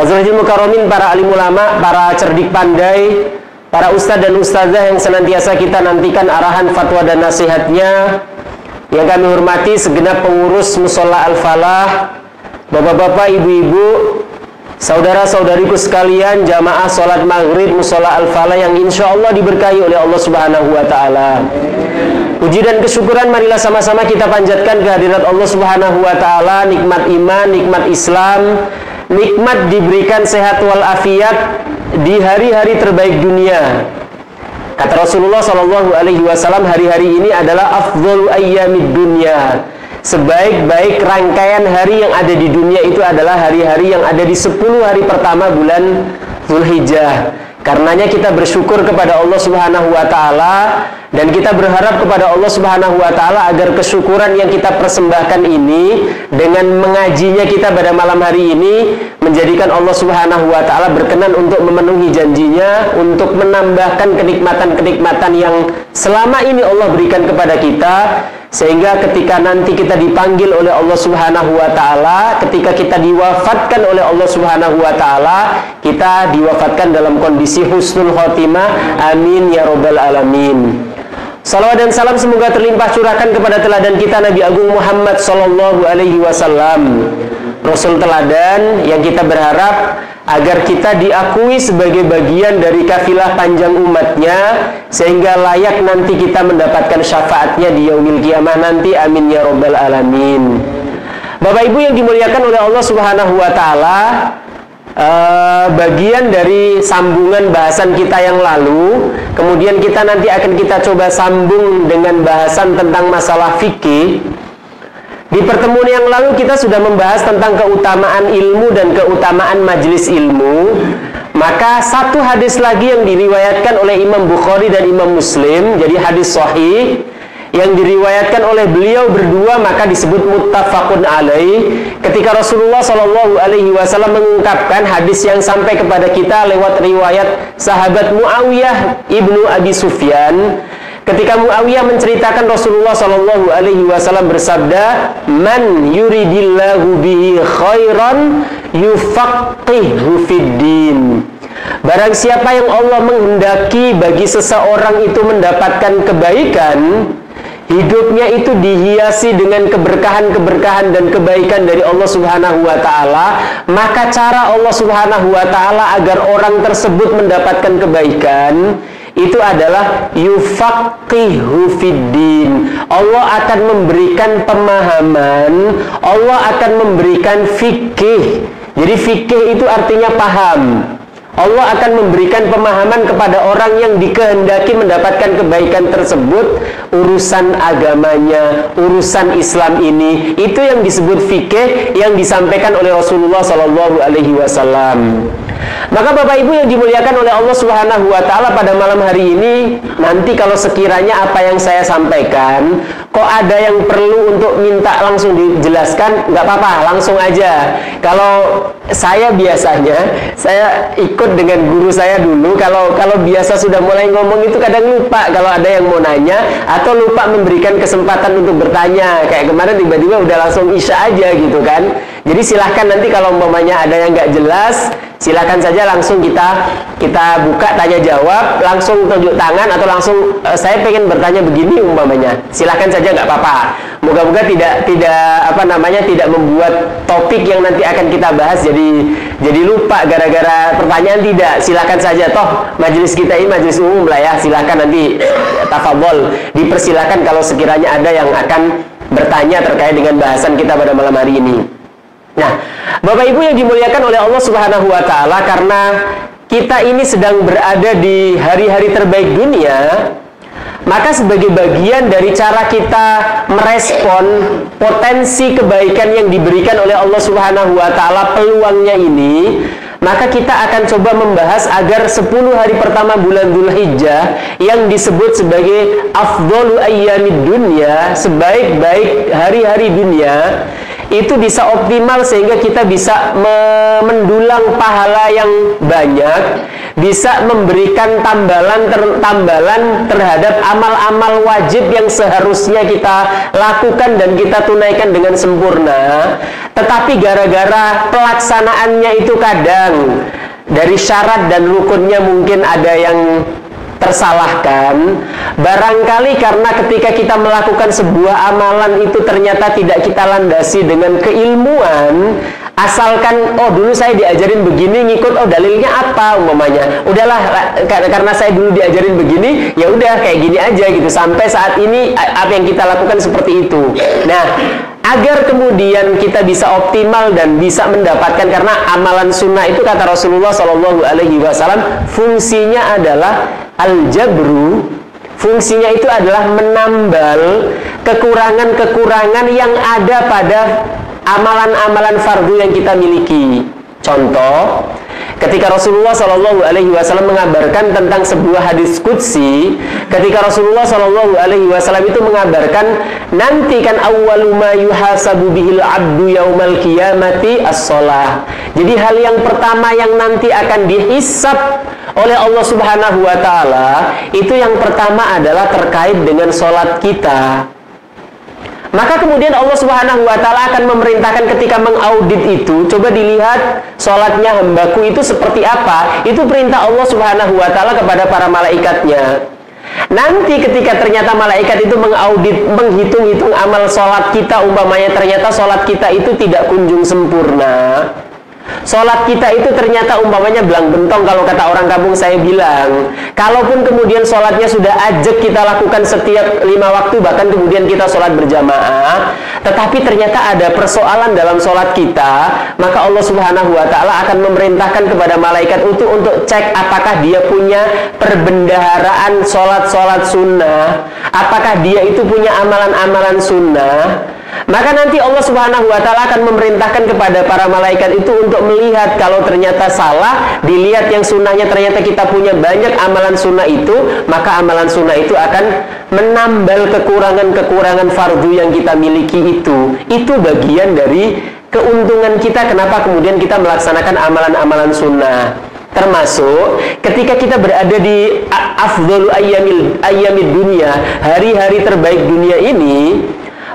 Hazratul Mukarramin, para alim ulama, para cerdik pandai, para ustadz dan ustazah yang senantiasa kita nantikan arahan fatwa dan nasihatnya, yang kami hormati segenap pengurus Mushola Al-Falah, bapak-bapak, ibu-ibu, saudara-saudariku sekalian, jamaah sholat maghrib Mushola Al-Falah yang insya Allah diberkahi oleh Allah Subhanahu wa Ta'ala. Puji dan kesyukuran marilah sama-sama kita panjatkan kehadirat Allah Subhanahu wa Ta'ala, nikmat iman, nikmat Islam, nikmat diberikan sehat walafiat di hari-hari terbaik dunia. Kata Rasulullah SAW, hari-hari ini adalah afdhalu ayyamid dunya. Sebaik-baik rangkaian hari yang ada di dunia itu adalah hari-hari yang ada di 10 hari pertama bulan Dzulhijjah. Karenanya kita bersyukur kepada Allah Subhanahu wa Ta'ala, dan kita berharap kepada Allah Subhanahu wa Ta'ala agar kesyukuran yang kita persembahkan ini dengan mengajinya kita pada malam hari ini menjadikan Allah Subhanahu wa Ta'ala berkenan untuk memenuhi janjinya, untuk menambahkan kenikmatan-kenikmatan yang selama ini Allah berikan kepada kita, sehingga ketika nanti kita dipanggil oleh Allah Subhanahu wa Ta'ala, ketika kita diwafatkan oleh Allah Subhanahu wa Ta'ala, kita diwafatkan dalam kondisi husnul khotimah. Amin ya rabbal alamin. Salawat dan salam semoga terlimpah curahkan kepada teladan kita Nabi Agung Muhammad sallallahu alaihi wasallam, Rasul teladan yang kita berharap agar kita diakui sebagai bagian dari kafilah panjang umatnya, sehingga layak nanti kita mendapatkan syafaatnya di yaumil qiyamah nanti. Amin ya rabbal alamin. Bapak Ibu yang dimuliakan oleh Allah Subhanahu wa Ta'ala, bagian dari sambungan bahasan kita yang lalu, kemudian kita nanti akan kita coba sambung dengan bahasan tentang masalah fikih. Di pertemuan yang lalu kita sudah membahas tentang keutamaan ilmu dan keutamaan majelis ilmu. Maka satu hadis lagi yang diriwayatkan oleh Imam Bukhari dan Imam Muslim, jadi hadis sahih yang diriwayatkan oleh beliau berdua, maka disebut muttafaqun alaih. Ketika Rasulullah Shallallahu Alaihi Wasallam mengungkapkan hadis yang sampai kepada kita lewat riwayat sahabat Muawiyah ibnu Abi Sufyan, ketika Muawiyah menceritakan Rasulullah Shallallahu Alaihi Wasallam bersabda, "Man yuridillahu bihi khairan yufaqihu fiddin." Barang siapa yang Allah menghendaki bagi seseorang itu mendapatkan kebaikan, hidupnya itu dihiasi dengan keberkahan-keberkahan dan kebaikan dari Allah Subhanahu wa Ta'ala, maka cara Allah Subhanahu wa Ta'ala agar orang tersebut mendapatkan kebaikan itu adalah yufaqihu fiddin. Allah akan memberikan pemahaman, Allah akan memberikan fikih. Jadi fikih itu artinya paham. Allah akan memberikan pemahaman kepada orang yang dikehendaki mendapatkan kebaikan tersebut, urusan agamanya, urusan Islam ini. Itu yang disebut fikih yang disampaikan oleh Rasulullah Sallallahu Alaihi Wasallam. Maka Bapak Ibu yang dimuliakan oleh Allah Subhanahu wa Ta'ala, pada malam hari ini nanti kalau sekiranya apa yang saya sampaikan kok ada yang perlu untuk minta langsung dijelaskan, nggak apa-apa, langsung aja. Kalau saya biasanya saya ikut dengan guru saya dulu. Kalau biasa sudah mulai ngomong itu kadang lupa kalau ada yang mau nanya, atau lupa memberikan kesempatan untuk bertanya. Kayak kemarin tiba-tiba udah langsung isya aja gitu kan. Jadi silahkan nanti kalau umpamanya ada yang nggak jelas, silakan saja langsung kita buka tanya jawab, langsung tunjuk tangan, atau langsung saya pengen bertanya begini umpamanya, silakan saja, nggak apa-apa. Moga-moga tidak membuat topik yang nanti akan kita bahas jadi lupa gara-gara pertanyaan. Tidak, silakan saja, toh majelis kita ini majelis umum lah ya. Silakan nanti tafadhol, dipersilakan kalau sekiranya ada yang akan bertanya terkait dengan bahasan kita pada malam hari ini. Nah, Bapak Ibu yang dimuliakan oleh Allah Subhanahu wa Ta'ala, karena kita ini sedang berada di hari-hari terbaik dunia, maka sebagai bagian dari cara kita merespon potensi kebaikan yang diberikan oleh Allah Subhanahu wa Ta'ala, peluangnya ini, maka kita akan coba membahas agar 10 hari pertama bulan Dzulhijjah yang disebut sebagai afdhalu ayyamid dunya, sebaik-baik hari-hari dunia, itu bisa optimal sehingga kita bisa mendulang pahala yang banyak, bisa memberikan tambalan terhadap amal-amal wajib yang seharusnya kita lakukan dan kita tunaikan dengan sempurna. Tetapi gara-gara pelaksanaannya itu kadang dari syarat dan rukunnya mungkin ada yang tersalahkan. Barangkali karena ketika kita melakukan sebuah amalan itu ternyata tidak kita landasi dengan keilmuan, asalkan oh dulu saya diajarin begini, ngikut oh dalilnya apa umpamanya, udahlah karena saya dulu diajarin begini, ya udah kayak gini aja gitu, sampai saat ini apa yang kita lakukan seperti itu. Nah, agar kemudian kita bisa optimal dan bisa mendapatkan, karena amalan sunnah itu kata Rasulullah SAW fungsinya adalah al-jabru, fungsinya itu adalah menambal kekurangan-kekurangan yang ada pada amalan-amalan fardu yang kita miliki. Contoh, ketika Rasulullah SAW mengabarkan tentang sebuah hadis qudsi, ketika Rasulullah SAW itu mengabarkan nanti kan awwalu ma yuhasabu bihil abdu yaumal qiyamati as-shalah. Jadi hal yang pertama yang nanti akan dihisab oleh Allah Subhanahu wa taala itu yang pertama adalah terkait dengan sholat kita. Maka kemudian Allah Subhanahu wa taala akan memerintahkan ketika mengaudit itu, coba dilihat sholatnya hambaku itu seperti apa. Itu perintah Allah Subhanahu wa taala kepada para malaikatnya. Nanti ketika ternyata malaikat itu mengaudit, menghitung-hitung amal sholat kita, umpamanya ternyata sholat kita itu tidak kunjung sempurna, sholat kita itu ternyata umpamanya belang bentong, kalau kata orang kampung saya bilang. Kalaupun kemudian sholatnya sudah ajak kita lakukan setiap 5 waktu, bahkan kemudian kita sholat berjamaah, tetapi ternyata ada persoalan dalam sholat kita, maka Allah Subhanahu wa ta'ala akan memerintahkan kepada malaikat untuk cek apakah dia punya perbendaharaan sholat-sholat sunnah, apakah dia itu punya amalan-amalan sunnah. Maka nanti Allah Subhanahu wa ta'ala akan memerintahkan kepada para malaikat itu untuk melihat, kalau ternyata salah, dilihat yang sunnahnya ternyata kita punya banyak amalan sunnah itu, maka amalan sunnah itu akan menambal kekurangan-kekurangan fardu yang kita miliki itu. Itu bagian dari keuntungan kita kenapa kemudian kita melaksanakan amalan-amalan sunnah. Termasuk ketika kita berada di afdhalu ayyamid dunia, hari-hari terbaik dunia ini,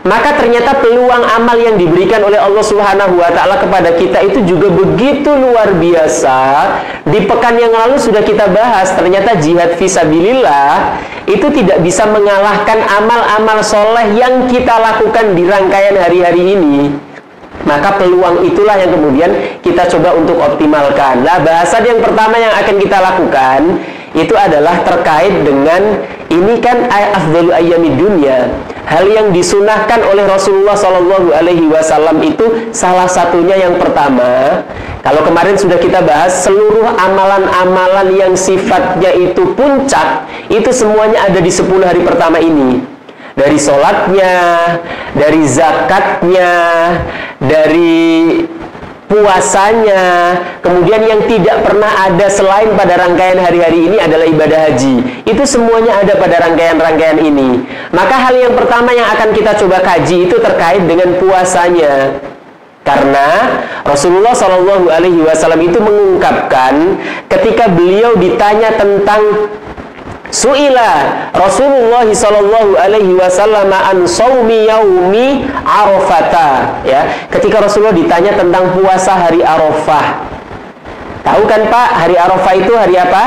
maka ternyata peluang amal yang diberikan oleh Allah Subhanahu wa ta'ala kepada kita itu juga begitu luar biasa. Di pekan yang lalu sudah kita bahas, ternyata jihad fisabilillah itu tidak bisa mengalahkan amal-amal soleh yang kita lakukan di rangkaian hari-hari ini. Maka peluang itulah yang kemudian kita coba untuk optimalkan. Nah, bahasan yang pertama yang akan kita lakukan itu adalah terkait dengan ini kan afdhalu ayyamid dunya. Hal yang disunahkan oleh Rasulullah SAW itu salah satunya yang pertama. Kalau kemarin sudah kita bahas, seluruh amalan-amalan yang sifatnya itu puncak, itu semuanya ada di 10 hari pertama ini. Dari sholatnya, dari zakatnya, dari puasanya, kemudian yang tidak pernah ada selain pada rangkaian hari-hari ini adalah ibadah haji. Itu semuanya ada pada rangkaian-rangkaian ini. Maka hal yang pertama yang akan kita coba kaji itu terkait dengan puasanya. Karena Rasulullah SAW itu mengungkapkan ketika beliau ditanya tentang su'ila Rasulullah sallallahu alaihi wasallam an shaumi yaumi Arafah, ya. Ketika Rasulullah ditanya tentang puasa hari Arafah. Tahu kan Pak, hari Arafah itu hari apa?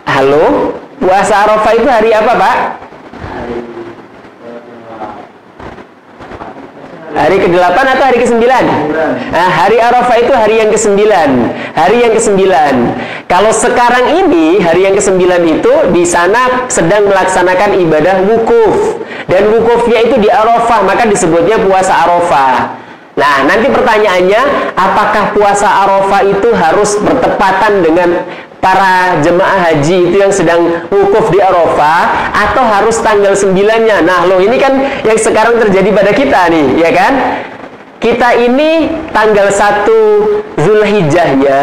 Halo? Puasa Arafah itu hari apa, Pak? Hari ke-8 atau hari ke-9? Nah, hari Arafah itu hari yang ke-9. Hari yang ke-9. Kalau sekarang ini, hari yang ke-9 itu di sana sedang melaksanakan ibadah wukuf. Dan wukufnya itu di Arafah, maka disebutnya puasa Arafah. Nah, nanti pertanyaannya, apakah puasa Arafah itu harus bertepatan dengan para jemaah haji itu yang sedang wukuf di Arafah, atau harus tanggal 9-nya? Nah, loh, ini kan yang sekarang terjadi pada kita nih, ya kan? Kita ini tanggal 1 Zulhijjahnya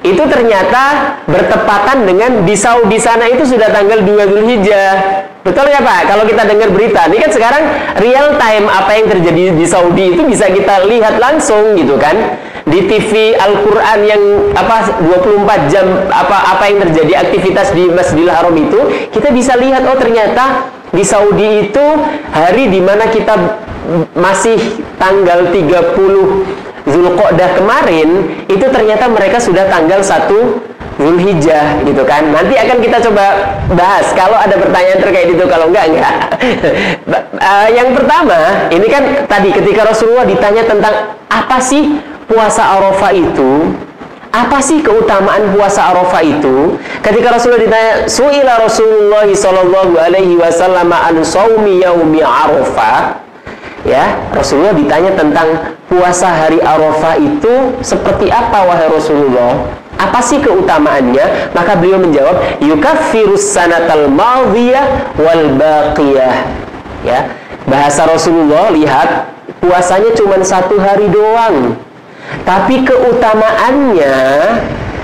itu ternyata bertepatan dengan di Saudi sana itu sudah tanggal 2 Zulhijjah. Betul ya Pak? Kalau kita dengar berita, ini kan sekarang real time apa yang terjadi di Saudi itu bisa kita lihat langsung gitu kan. Di TV Al-Quran yang 24 jam apa yang terjadi aktivitas di Masjidil Haram itu, kita bisa lihat, oh ternyata di Saudi itu hari dimana kita masih tanggal 30 Zulqa'dah kemarin, itu ternyata mereka sudah tanggal 1 Zulhijjah gitu kan. Nanti akan kita coba bahas kalau ada pertanyaan terkait itu, kalau enggak. Yang pertama, ini kan tadi ketika Rasulullah ditanya tentang apa sih puasa Arafah itu, apa sih keutamaan puasa Arafah itu? Ketika Rasulullah ditanya, su'ila Rasulullah sallallahu alaihi wasallam an shaumi yaumi Arafah. Ya, Rasulullah ditanya tentang puasa hari Arafah itu seperti apa wahai Rasulullah? Apa sih keutamaannya? Maka beliau menjawab, yukaffirus sanatal madhiyah wal baqiyah. Ya, bahasa Rasulullah, lihat, puasanya cuma 1 hari doang. Tapi keutamaannya,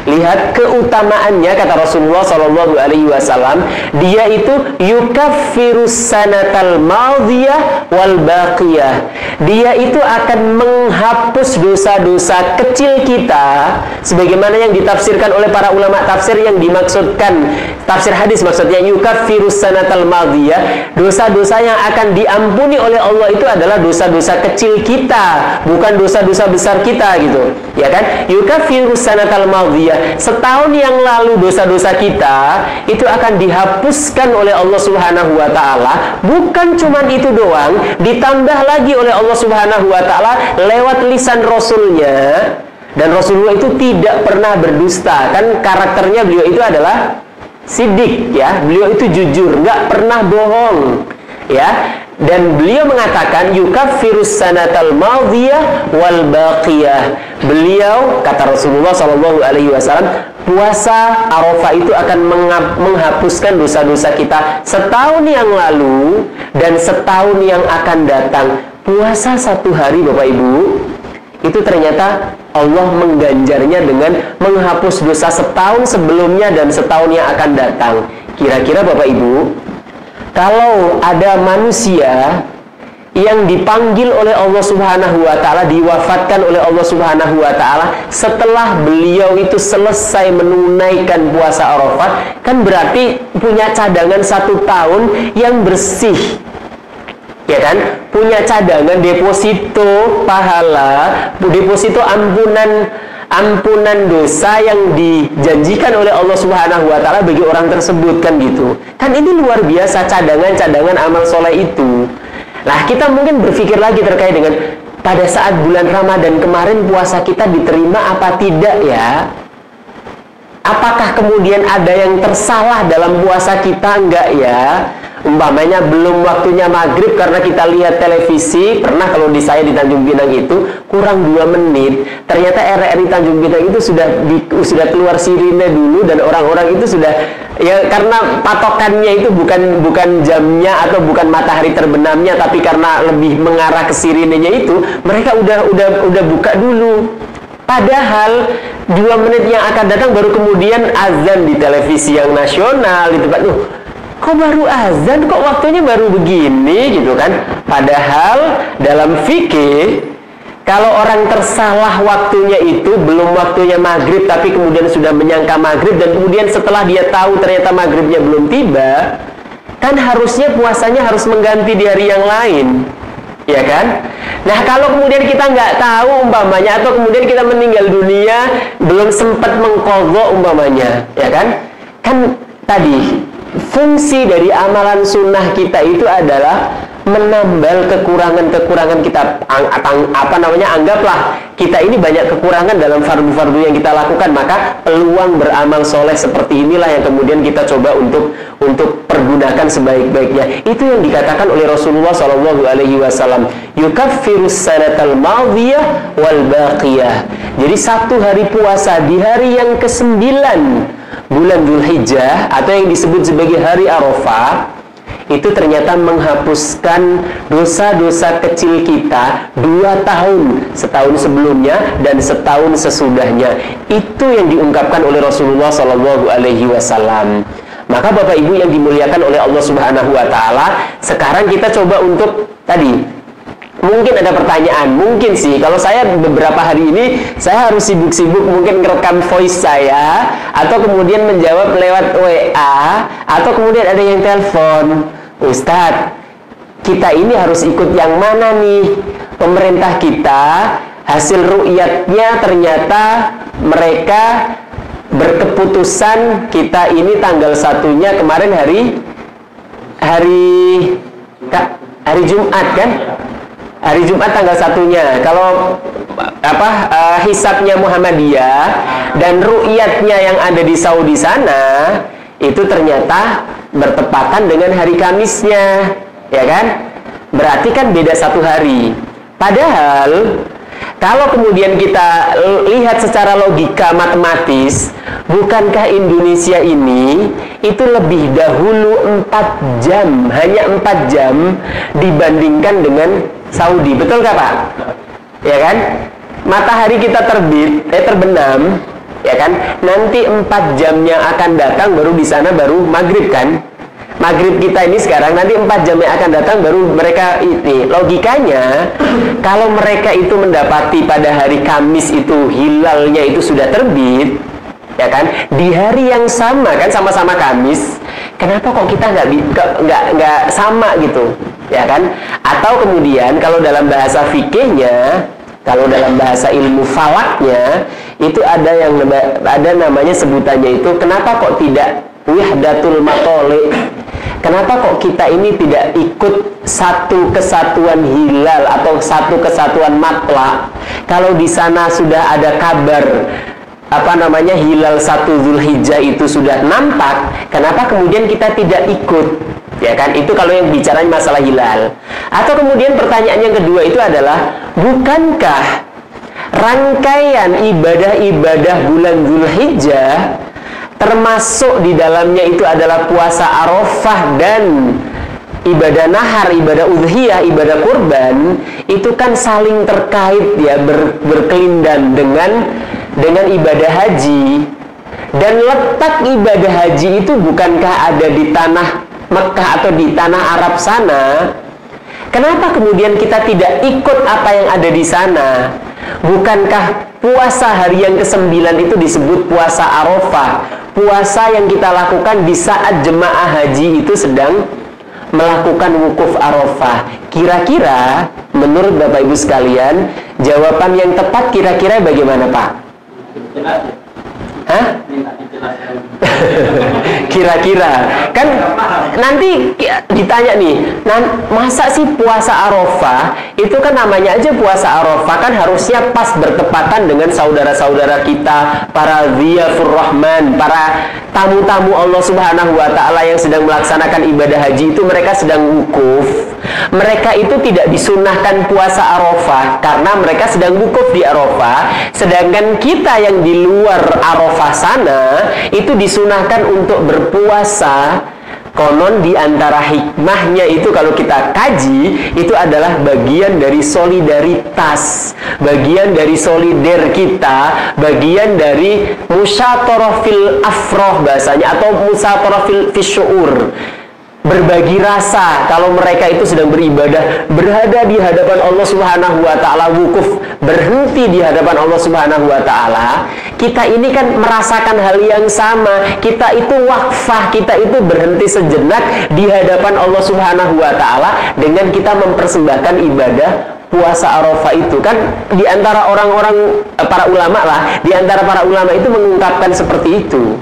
lihat keutamaannya, kata Rasulullah Shallallahu Alaihi Wasallam, dia itu yukaffirus sanatal madhiyah wal baqiyah. Dia itu akan menghapus dosa-dosa kecil kita, sebagaimana yang ditafsirkan oleh para ulama tafsir yang dimaksudkan tafsir hadis, maksudnya yukaffirus sanatal madhiyah, dosa-dosa yang akan diampuni oleh Allah itu adalah dosa-dosa kecil kita, bukan dosa-dosa besar kita gitu, ya kan? Yukaffirus sanatal madhiyah, setahun yang lalu dosa-dosa kita itu akan dihapuskan oleh Allah Subhanahu wa taala. Bukan cuma itu doang, ditambah lagi oleh Allah Subhanahu wa taala lewat lisan Rasulnya. Dan Rasulullah itu tidak pernah berdusta. Kan karakternya beliau itu adalah sidik, ya. Beliau itu jujur, nggak pernah bohong, ya. Dan beliau mengatakan yukaffirus sanatal madhiyah wal baqiyah. Beliau, kata Rasulullah Shallallahu Alaihi Wasallam, puasa Arafah itu akan menghapuskan dosa-dosa kita setahun yang lalu dan setahun yang akan datang. Puasa 1 hari, Bapak Ibu, itu ternyata Allah mengganjarnya dengan menghapus dosa setahun sebelumnya dan setahun yang akan datang. Kira-kira Bapak Ibu, kalau ada manusia yang dipanggil oleh Allah Subhanahu wa taala, diwafatkan oleh Allah Subhanahu wa taala setelah beliau itu selesai menunaikan puasa Arafah, kan berarti punya cadangan 1 tahun yang bersih, ya kan? Punya cadangan deposito pahala, deposito ampunan dosa yang dijanjikan oleh Allah Subhanahu wa taala bagi orang tersebut, kan gitu. Kan ini luar biasa cadangan-cadangan amal soleh itu. Nah, kita mungkin berpikir lagi terkait dengan pada saat bulan Ramadan kemarin puasa kita diterima apa tidak ya? Apakah kemudian ada yang tersalah dalam puasa kita? Enggak ya. Umpamanya belum waktunya maghrib karena kita lihat televisi, pernah kalau di saya di Tanjung Pinang itu kurang 2 menit, ternyata RRI Tanjung Pinang itu sudah keluar sirine dulu dan orang-orang itu sudah, ya karena patokannya itu bukan jamnya atau bukan matahari terbenamnya, tapi karena lebih mengarah ke sirinenya itu, mereka udah buka dulu. Padahal 2 menit yang akan datang baru kemudian azan di televisi yang nasional di tempat. Kok baru azan, kok waktunya baru begini gitu kan. Padahal dalam fikih, kalau orang tersalah waktunya itu belum waktunya maghrib tapi kemudian sudah menyangka maghrib dan kemudian setelah dia tahu ternyata maghribnya belum tiba, kan harusnya puasanya harus mengganti di hari yang lain, ya kan? Nah, kalau kemudian kita nggak tahu umpamanya, atau kemudian kita meninggal dunia belum sempat mengqadha umpamanya, ya kan? Kan tadi fungsi dari amalan sunnah kita itu adalah menambal kekurangan-kekurangan kita. Anggaplah kita ini banyak kekurangan dalam fardu-fardu yang kita lakukan, maka peluang beramal soleh seperti inilah yang kemudian kita coba untuk pergunakan sebaik-baiknya. Itu yang dikatakan oleh Rasulullah Shallallahu Alaihi Wasallam, yukaffirus sanatal madhiyah wal baqiyah. Jadi 1 hari puasa di hari yang ke-9 bulan Dzulhijjah atau yang disebut sebagai hari Arafah, itu ternyata menghapuskan dosa-dosa kecil kita 2 tahun, setahun sebelumnya dan setahun sesudahnya. Itu yang diungkapkan oleh Rasulullah Shallallahu Alaihi Wasallam. Maka Bapak Ibu yang dimuliakan oleh Allah Subhanahu wa taala, sekarang kita coba untuk tadi. Mungkin ada pertanyaan, mungkin sih kalau saya beberapa hari ini saya harus sibuk-sibuk mungkin merekam voice saya, atau kemudian menjawab lewat WA, atau kemudian ada yang telepon. Ustadz, kita ini harus ikut yang mana nih? Pemerintah kita hasil ru'yatnya ternyata mereka berkeputusan kita ini tanggal 1-nya kemarin hari Jumat kan? Hari Jumat tanggal 1-nya. Kalau hisabnya Muhammadiyah dan ru'yatnya yang ada di Saudi sana itu ternyata bertepatan dengan hari Kamisnya, ya kan? Berarti kan beda 1 hari. Padahal kalau kemudian kita lihat secara logika matematis, bukankah Indonesia ini itu lebih dahulu 4 jam, hanya 4 jam dibandingkan dengan Saudi, betul gak Pak? Ya kan? Matahari kita terbenam, ya kan? Nanti 4 jamnya akan datang, baru di sana baru maghrib kan? Maghrib kita ini sekarang, nanti 4 jam yang akan datang baru mereka ini. Logikanya, kalau mereka itu mendapati pada hari Kamis itu hilalnya itu sudah terbit, ya kan? Di hari yang sama kan, sama-sama Kamis, kenapa kok kita nggak sama gitu, ya kan? Atau kemudian kalau dalam bahasa fikihnya, kalau dalam bahasa ilmu falaknya, itu ada namanya sebutannya itu, kenapa kok tidak wihdatul matoli? Kenapa kok kita ini tidak ikut satu kesatuan hilal atau satu kesatuan matla? Kalau di sana sudah ada kabar hilal 1 Zulhijjah itu sudah nampak, kenapa kemudian kita tidak ikut? Ya kan, itu kalau yang bicara masalah hilal. Atau kemudian pertanyaan yang kedua itu adalah, bukankah rangkaian ibadah-ibadah bulan Zulhijjah termasuk di dalamnya itu adalah puasa Arafah dan ibadah nahar, ibadah udhiyah, ibadah kurban, itu kan saling terkait ya, berkelindan dengan ibadah haji. Dan letak ibadah haji itu bukankah ada di tanah Mekah atau di tanah Arab sana? Kenapa kemudian kita tidak ikut apa yang ada di sana? Bukankah puasa hari yang ke-9 itu disebut puasa Arafah? Puasa yang kita lakukan di saat jemaah haji itu sedang melakukan wukuf Arafah. Kira-kira menurut Bapak Ibu sekalian, jawaban yang tepat kira-kira bagaimana Pak? Hah? Kira-kira kan nanti ditanya nih, masa sih puasa Arafah itu kan namanya aja puasa Arafah, kan harusnya pas bertepatan dengan saudara-saudara kita, para dhiyafur rahman, para tamu-tamu Allah Subhanahu wa taala yang sedang melaksanakan ibadah haji itu, mereka sedang wukuf. Mereka itu tidak disunahkan puasa Arafah karena mereka sedang wukuf di Arafah, sedangkan kita yang di luar Arafah sana itu disunahkan untuk berpuasa. Konon di antara hikmahnya itu kalau kita kaji, itu adalah bagian dari solidaritas, bagian dari solider kita, bagian dari musyatarah fil afroh bahasanya, atau musyatarah fil syu'ur, berbagi rasa. Kalau mereka itu sedang beribadah, berada di hadapan Allah Subhanahu wa taala, wukuf, berhenti di hadapan Allah Subhanahu wa taala, kita ini kan merasakan hal yang sama. Kita itu wakfah, kita itu berhenti sejenak di hadapan Allah Subhanahu wa taala dengan kita mempersembahkan ibadah puasa Arafah itu. Kan di antara orang-orang para ulama lah, di antara para ulama itu mengungkapkan seperti itu.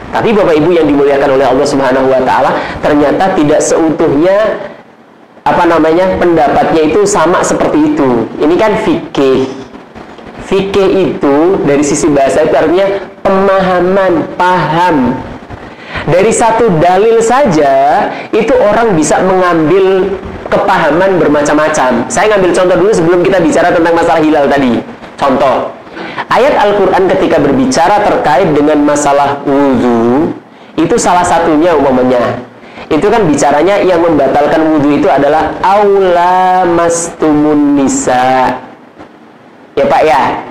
Tapi Bapak Ibu yang dimuliakan oleh Allah Subhanahu wa taala, ternyata tidak seutuhnya pendapatnya itu sama seperti itu. Ini kan fikih. Fikih itu dari sisi bahasa itu artinya pemahaman, paham. Dari satu dalil saja itu orang bisa mengambil kepahaman bermacam-macam. Saya ngambil contoh dulu sebelum kita bicara tentang masalah hilal tadi. Contoh, ayat Al-Quran ketika berbicara terkait dengan masalah wudhu, itu salah satunya umumnya, itu kan bicaranya yang membatalkan wudhu itu adalah aula mastumun nisa. Ya Pak ya,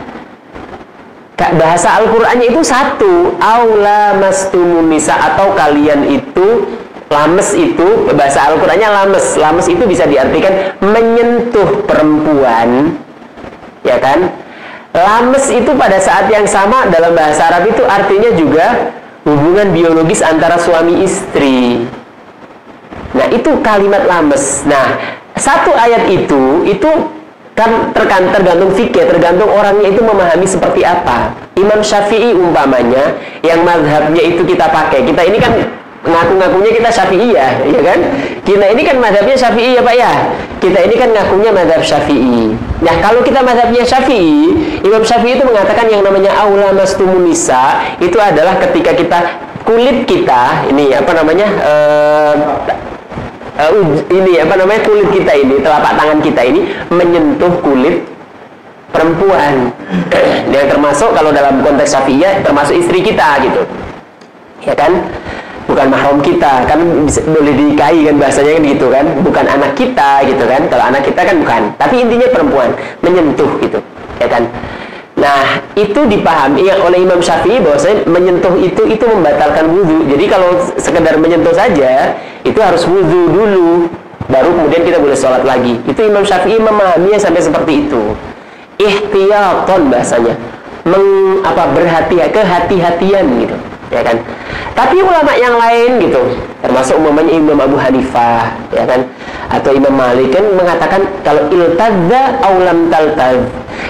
bahasa Al-Qur'annya itu satu, aula mastumun nisa, atau kalian itu lames, itu bahasa Al-Qur'annya lames. Lames itu bisa diartikan menyentuh perempuan, ya kan? Lames itu pada saat yang sama dalam bahasa Arab itu artinya juga hubungan biologis antara suami istri. Nah, itu kalimat lames. Nah, satu ayat itu kan tergantung fikih, tergantung orangnya itu memahami seperti apa. Imam Syafi'i umpamanya, yang mazhabnya itu kita pakai. Kita ini kan ngaku-ngakunya kita Syafi'iyah, ya kan? Kita ini kan mazhabnya Syafi'i ya Pak ya. Kita ini kan ngakunya mazhab Syafi'i. Nah, kalau kita mazhabnya Syafi'i, Imam Syafi'i itu mengatakan yang namanya aula mastumun nisa itu adalah ketika kita kulit kita ini kulit kita ini, telapak tangan kita ini menyentuh kulit perempuan. Yang termasuk kalau dalam konteks Syafi'iyah termasuk istri kita gitu. Ya kan? Bukan mahram kita, kan boleh dinikahi kan bahasanya kan gitu kan, bukan anak kita gitu kan. Kalau anak kita kan bukan, tapi intinya perempuan menyentuh gitu, ya kan. Nah, itu dipahami oleh Imam Syafi'i bahwasanya menyentuh itu membatalkan wudhu. Jadi kalau sekedar menyentuh saja itu harus wudhu dulu, baru kemudian kita boleh sholat lagi. Itu Imam Syafi'i memahaminya sampai seperti itu. Ihtiyaton bahasanya, kehati-hatian gitu, ya kan. Tapi ulama yang lain gitu, termasuk umpamanya Imam Abu Hanifah, ya kan, atau Imam Malik kan mengatakan kalau iltadza aw lam taltaz,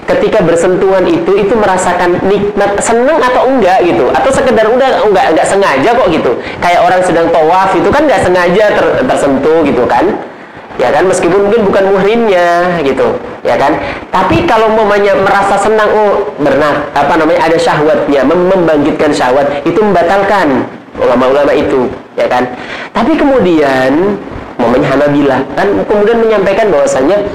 ketika bersentuhan itu merasakan nikmat, senang atau enggak gitu, atau sekedar udah enggak sengaja kok gitu. Kayak orang sedang tawaf itu kan enggak sengaja tersentuh gitu kan. Ya kan, meskipun mungkin bukan muhrimnya gitu, ya kan. Tapi kalau umpamanya merasa senang, ada syahwatnya, membangkitkan syahwat, itu membatalkan ulama-ulama itu, ya kan. Tapi kemudian umpamanya Hanabilah kan kemudian menyampaikan bahwasanya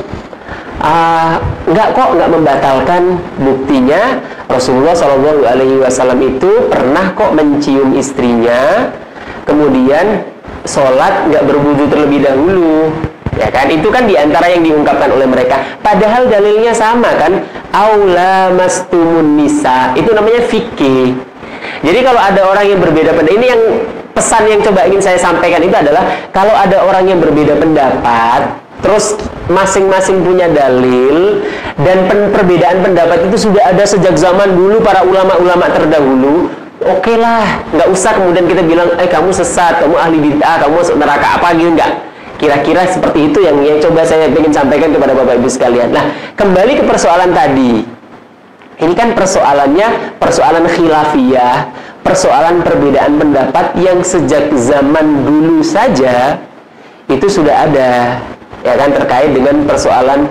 enggak membatalkan. Buktinya Rasulullah SAW itu pernah kok mencium istrinya, kemudian sholat nggak berwudu terlebih dahulu. Ya kan, itu kan diantara yang diungkapkan oleh mereka. Padahal dalilnya sama kan, aula mastumun nisa, itu namanya fikih. Jadi kalau ada orang yang berbeda pendapat, ini yang pesan yang coba ingin saya sampaikan itu adalah kalau ada orang yang berbeda pendapat, terus masing-masing punya dalil, dan perbedaan pendapat itu sudah ada sejak zaman dulu para ulama-ulama terdahulu. Oke lah, nggak usah kemudian kita bilang, kamu sesat, kamu ahli bid'ah, kamu masuk neraka apa gitu, nggak. Kira-kira seperti itu yang coba saya ingin sampaikan kepada Bapak Ibu sekalian. Nah, kembali ke persoalan tadi. Ini kan persoalan khilafiyah, persoalan perbedaan pendapat yang sejak zaman dulu saja itu sudah ada, ya kan, terkait dengan persoalan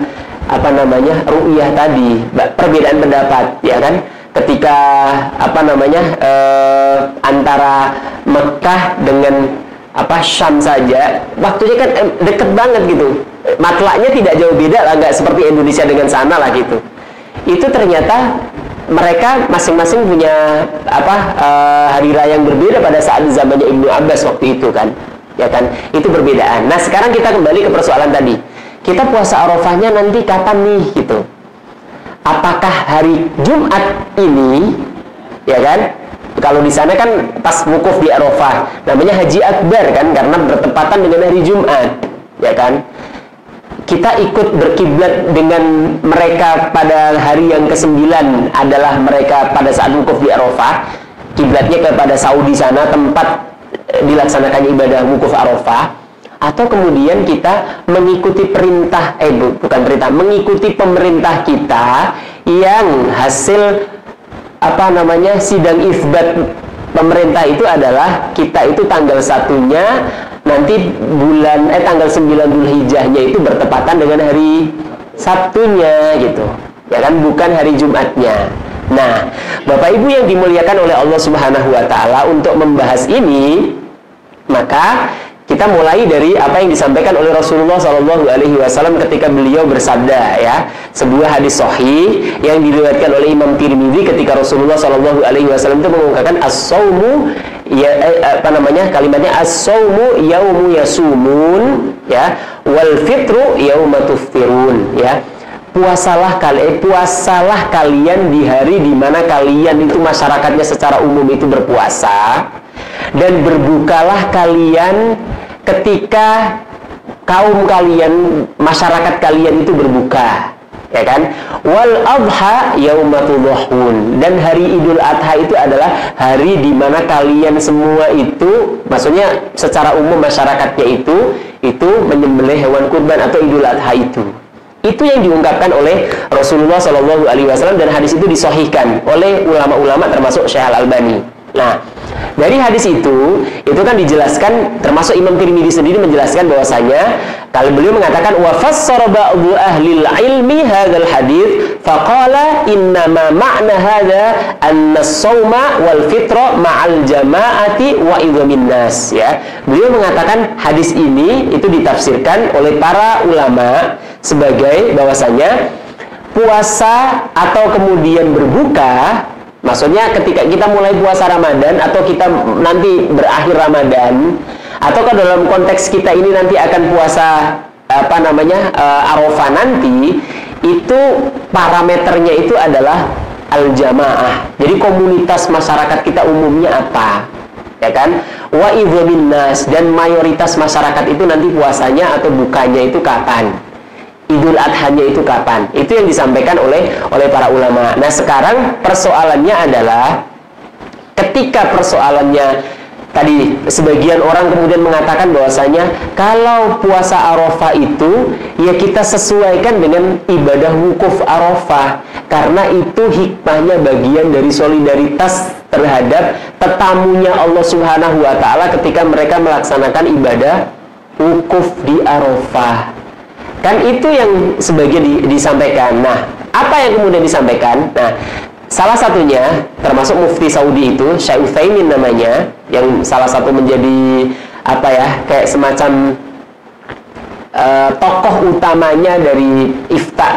ru'yah tadi, perbedaan pendapat, ya kan. Ketika antara Mekah dengan Syam saja, waktunya kan deket banget gitu, matlaknya tidak jauh beda lah, nggak seperti Indonesia dengan sana lah gitu. Itu ternyata mereka masing-masing punya hari raya yang berbeda pada saat zamannya Ibnu Abbas waktu itu kan, ya kan, itu perbedaan. Nah, sekarang kita kembali ke persoalan tadi, kita puasa Arafahnya nanti kapan nih gitu? Apakah hari Jumat ini, ya kan? Kalau di sana kan pas wukuf di Arafah, namanya Haji Akbar kan, karena bertepatan dengan hari Jumat, ya kan. Kita ikut berkiblat dengan mereka pada hari yang ke-9 adalah mereka pada saat wukuf di Arafah, kiblatnya kepada Saudi sana, tempat dilaksanakannya ibadah wukuf Arafah. Atau kemudian kita mengikuti mengikuti pemerintah kita yang hasil sidang isbat pemerintah itu adalah kita itu tanggal 1-nya nanti tanggal 9 Dzulhijjahnya itu bertepatan dengan hari Sabtunya gitu, ya kan, bukan hari Jumatnya. Nah, Bapak Ibu yang dimuliakan oleh Allah Subhanahu wa taala, untuk membahas ini maka kita mulai dari apa yang disampaikan oleh Rasulullah SAW ketika beliau bersabda, ya, sebuah hadis sahih yang diriwayatkan oleh Imam Tirmidzi ketika Rasulullah SAW itu mengungkapkan as-saumu, kalimatnya as-saumu yaumu yasumun, ya, wal fitru yauma tuftirun, ya. puasalah kalian di hari di mana kalian itu masyarakatnya secara umum itu berpuasa, dan berbukalah kalian ketika kaum kalian, masyarakat kalian itu berbuka, ya kan? Wal adha yauma tudhahun, dan hari Idul Adha itu adalah hari di mana kalian semua itu, maksudnya secara umum masyarakatnya itu menyembelih hewan kurban atau Idul Adha itu. Itu yang diungkapkan oleh Rasulullah Shallallahu Alaihi Wasallam, dan hadis itu disahihkan oleh ulama-ulama termasuk Syekh Al-Albani. Nah, dari hadis itu kan dijelaskan, termasuk Imam Tirmidzi sendiri menjelaskan bahwasanya kalau beliau mengatakan wa fassara ba'du ahli ilmi hadzal hadits faqala inna ma ma'na hadza anna as-shauma wal fitra ma'al jama'ati wa idhamin nas, ya. Beliau mengatakan hadis ini itu ditafsirkan oleh para ulama sebagai bahwasanya puasa atau kemudian berbuka, maksudnya ketika kita mulai puasa Ramadan atau kita nanti berakhir Ramadan, atau kan dalam konteks kita ini nanti akan puasa Arafah nanti, itu parameternya itu adalah al-jamaah. Jadi komunitas masyarakat kita umumnya apa, ya kan? Wa idhamin nas, dan mayoritas masyarakat itu nanti puasanya atau bukanya itu kapan? Idul Adhanya itu kapan? Itu yang disampaikan oleh para ulama. Nah, sekarang persoalannya adalah ketika persoalannya tadi sebagian orang kemudian mengatakan bahwasanya kalau puasa Arafah itu ya kita sesuaikan dengan ibadah wukuf Arafah, karena itu hikmahnya bagian dari solidaritas terhadap tetamunya Allah Subhanahu wa taala ketika mereka melaksanakan ibadah wukuf di Arafah. Kan itu yang sebagian disampaikan. Nah, apa yang kemudian disampaikan? Nah, salah satunya termasuk Mufti Saudi itu, Syekh Utsaimin namanya, yang salah satu menjadi kayak semacam tokoh utamanya dari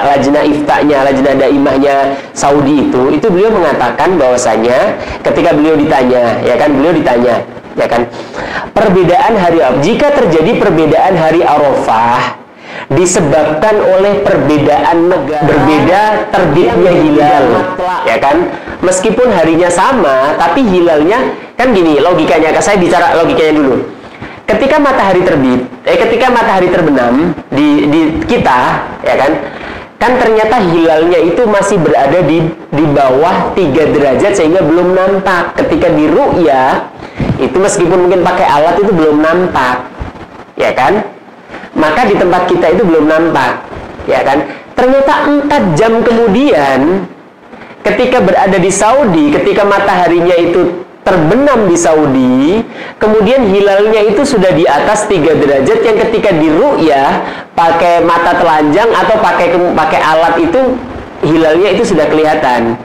lajnah daimahnya Saudi itu beliau mengatakan bahwasanya ketika beliau ditanya, perbedaan hari, jika terjadi perbedaan hari Arafah disebabkan oleh perbedaan negara, berbeda terbitnya hilal, ya kan? Meskipun harinya sama, tapi hilalnya kan gini logikanya. Saya bicara logikanya dulu. Ketika matahari terbit, ketika matahari terbenam di kita, ya kan? Kan ternyata hilalnya itu masih berada di bawah 3 derajat sehingga belum nampak. Ketika di ru'ya itu meskipun mungkin pakai alat itu belum nampak, ya kan? Maka di tempat kita itu belum nampak, ya kan? Ternyata 4 jam kemudian ketika berada di Saudi, ketika mataharinya itu terbenam di Saudi, kemudian hilalnya itu sudah di atas 3 derajat yang ketika di ru'ya pakai mata telanjang atau pakai alat itu hilalnya itu sudah kelihatan,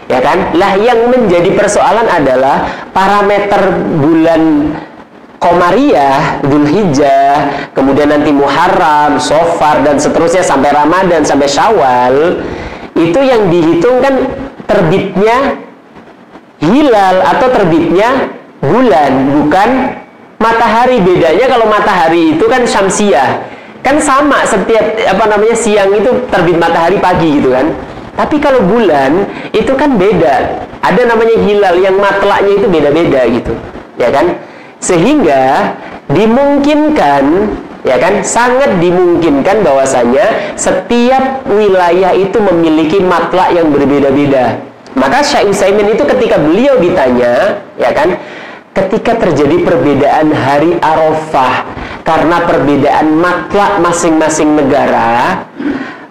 ya kan? Lah yang menjadi persoalan adalah parameter bulan Qamariyah, Dzulhijjah, kemudian nanti Muharram, Shafar, dan seterusnya sampai Ramadan, sampai Syawal, itu yang dihitung kan terbitnya hilal atau terbitnya bulan, bukan matahari. Bedanya kalau matahari itu kan syamsiyah, kan sama setiap siang itu terbit matahari pagi gitu kan. Tapi kalau bulan itu kan beda, ada namanya hilal yang matlaknya itu beda-beda gitu, ya kan? Sehingga dimungkinkan, ya kan, sangat dimungkinkan bahwasanya setiap wilayah itu memiliki matlak yang berbeda-beda. Maka Syekh Utsaimin itu ketika beliau ditanya, ya kan, ketika terjadi perbedaan hari Arafah karena perbedaan matlak masing-masing negara,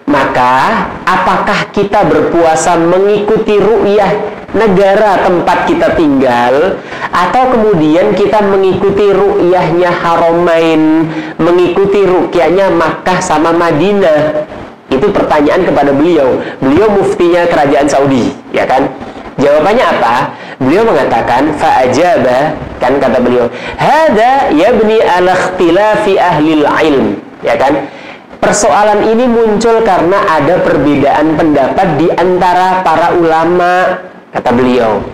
maka apakah kita berpuasa mengikuti ru'yah negara tempat kita tinggal, atau kemudian kita mengikuti ru'yahnya Haramain, mengikuti ru'yahnya Makkah sama Madinah? Itu pertanyaan kepada beliau. Beliau muftinya kerajaan Saudi, ya kan? Jawabannya apa? Beliau mengatakan fa'ajaba, kan kata beliau, hada yabni ala ikhtilafi ahlil ilm, ya kan? Persoalan ini muncul karena ada perbedaan pendapat di antara para ulama, kata beliau.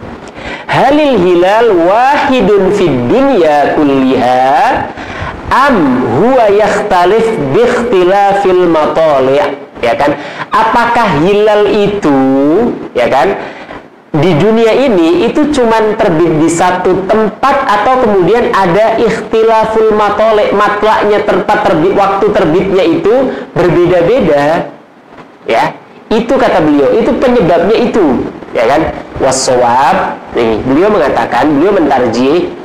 Halil hilal wahidun fid dunya kulliha am huwa yakhtalif bi ikhtilafil matali', ya kan? Apakah hilal itu, ya kan, di dunia ini itu cuman terbit di satu tempat atau kemudian ada ikhtilaful matolek, matlaknya tempat terbit, waktu terbitnya itu berbeda-beda, ya? Itu kata beliau, itu penyebabnya itu, ya kan? Wassawab, nih beliau mengatakan, beliau mentarjih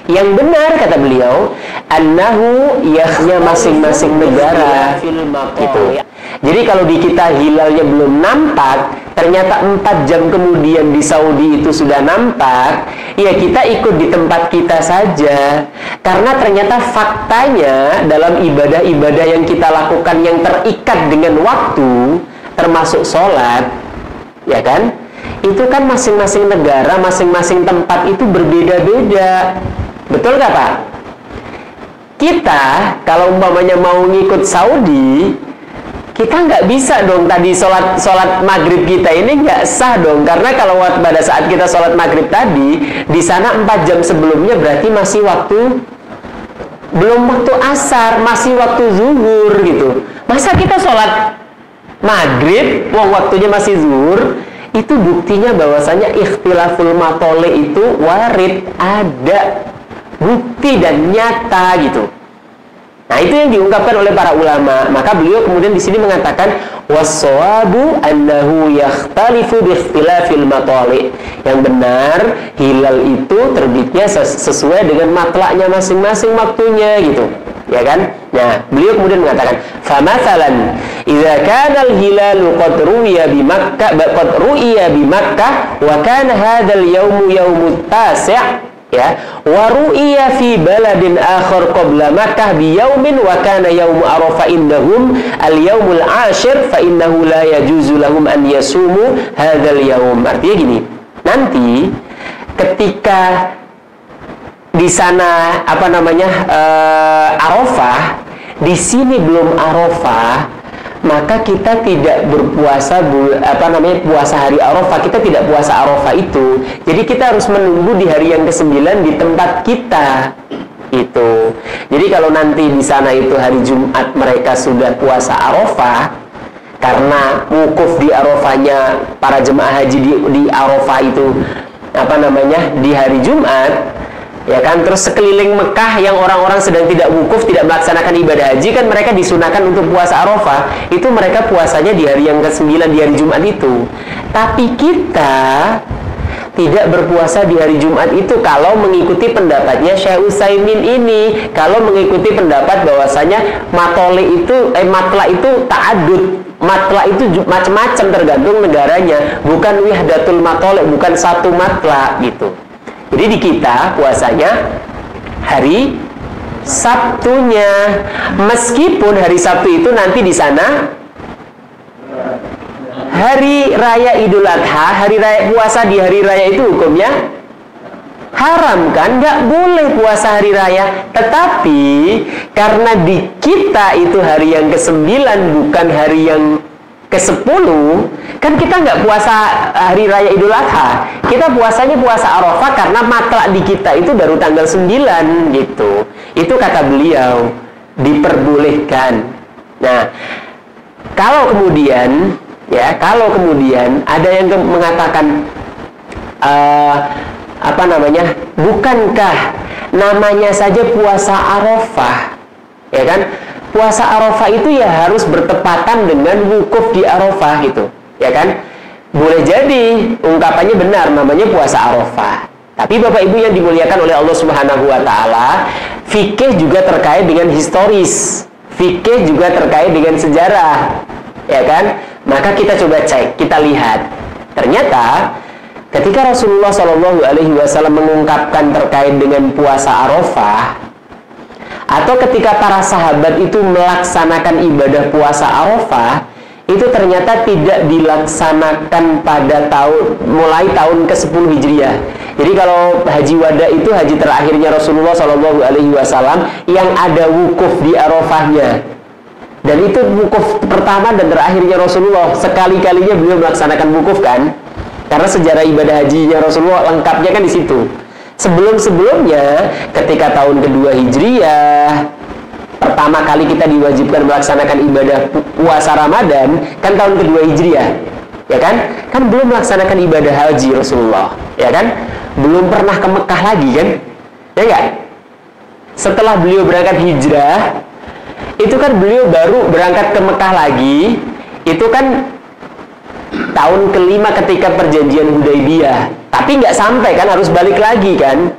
yang benar kata beliau, annahu yahnya masing-masing negara gitu. Jadi kalau di kita hilalnya belum nampak, ternyata 4 jam kemudian di Saudi itu sudah nampak, ya kita ikut di tempat kita saja. Karena ternyata faktanya dalam ibadah-ibadah yang kita lakukan yang terikat dengan waktu, termasuk sholat, ya kan? Itu kan masing-masing negara, masing-masing tempat itu berbeda-beda. Betul nggak Pak? Kita kalau umpamanya mau ngikut Saudi, kita nggak bisa dong tadi sholat maghrib kita ini nggak sah dong, karena kalau pada saat kita sholat maghrib tadi di sana 4 jam sebelumnya berarti masih waktu, belum waktu asar, masih waktu zuhur gitu. Masa kita sholat maghrib waktunya masih zuhur? Itu buktinya bahwasanya ikhtilaful matole itu warid, ada bukti dan nyata gitu. Nah, itu yang diungkapkan oleh para ulama. Maka beliau kemudian di sini mengatakan wassawabu annahu yakhtalifu bi ikhtilafil matali. Yang benar, hilal itu terbitnya sesuai dengan matlaknya masing-masing waktunya gitu. Ya kan? Nah, beliau kemudian mengatakan, "Famathalan idza kana al-hilalu qad ruwiya bi Makkah, qad ru'iya bi Makkah wa kana hadzal yawmu yawmut tasi', ya, wa ru'iya fi baladin akhar qabla Makkah bi yaumin wa kana yaum Arafah indahum al-yaumul 'ashir fa innahu la yajuzu lahum an yasumu hadzal yaum." Artinya gini, nanti ketika di sana Arafah, di sini belum Arafah, maka kita tidak berpuasa puasa hari Arafah, kita tidak puasa Arafah itu. Jadi kita harus menunggu di hari yang ke-9 di tempat kita itu. Jadi kalau nanti di sana itu hari Jumat mereka sudah puasa Arafah, karena wukuf di Arafahnya para jemaah haji di Arafah itu di hari Jumat, ya kan, terus sekeliling Mekah yang orang-orang sedang tidak wukuf, tidak melaksanakan ibadah haji, kan mereka disunahkan untuk puasa Arafah. Itu mereka puasanya di hari yang ke-9, di hari Jumat itu. Tapi kita tidak berpuasa di hari Jumat itu kalau mengikuti pendapatnya Syekh Utsaimin ini. Kalau mengikuti pendapat bahwasanya matla itu ta'adud, matla itu macam-macam tergantung negaranya, bukan wihdatul matla, bukan satu matla gitu. Jadi di kita puasanya hari Sabtunya, meskipun hari Sabtu itu nanti di sana hari raya Idul Adha, hari raya puasa di hari raya itu hukumnya haram kan, nggak boleh puasa hari raya. Tetapi karena di kita itu hari yang ke-9 bukan hari yang ke-10, kan kita nggak puasa hari raya Idul Adha, kita puasanya puasa Arafah karena matlak di kita itu baru tanggal 9 gitu. Itu kata beliau diperbolehkan. Nah, kalau kemudian ada yang mengatakan bukankah namanya saja puasa Arafah, ya kan? Puasa Arafah itu ya harus bertepatan dengan wukuf di Arafah gitu, ya kan? Boleh jadi ungkapannya benar, namanya puasa Arafah. Tapi Bapak Ibu yang dimuliakan oleh Allah Subhanahu wa taala, fikih juga terkait dengan historis, fikih juga terkait dengan sejarah, ya kan? Maka kita coba cek, kita lihat. Ternyata ketika Rasulullah SAW mengungkapkan terkait dengan puasa Arafah, atau ketika para sahabat itu melaksanakan ibadah puasa Arafah, itu ternyata tidak dilaksanakan pada mulai tahun ke-10 Hijriah. Jadi kalau haji wada itu haji terakhirnya Rasulullah SAW yang ada wukuf di Arafahnya. Dan itu wukuf pertama dan terakhirnya Rasulullah. Sekali-kalinya beliau melaksanakan wukuf kan? Karena sejarah ibadah hajinya Rasulullah lengkapnya kan di situ. Sebelum-sebelumnya ketika tahun kedua Hijriah, pertama kali kita diwajibkan melaksanakan ibadah puasa Ramadan kan tahun kedua Hijriah, ya kan? Kan belum melaksanakan ibadah haji Rasulullah, ya kan? Belum pernah ke Mekah lagi kan? Ya enggak? Setelah beliau berangkat hijrah, itu kan beliau baru berangkat ke Mekah lagi. Itu kan tahun kelima ketika perjanjian Hudaybiyah. Tapi nggak sampai kan, harus balik lagi kan.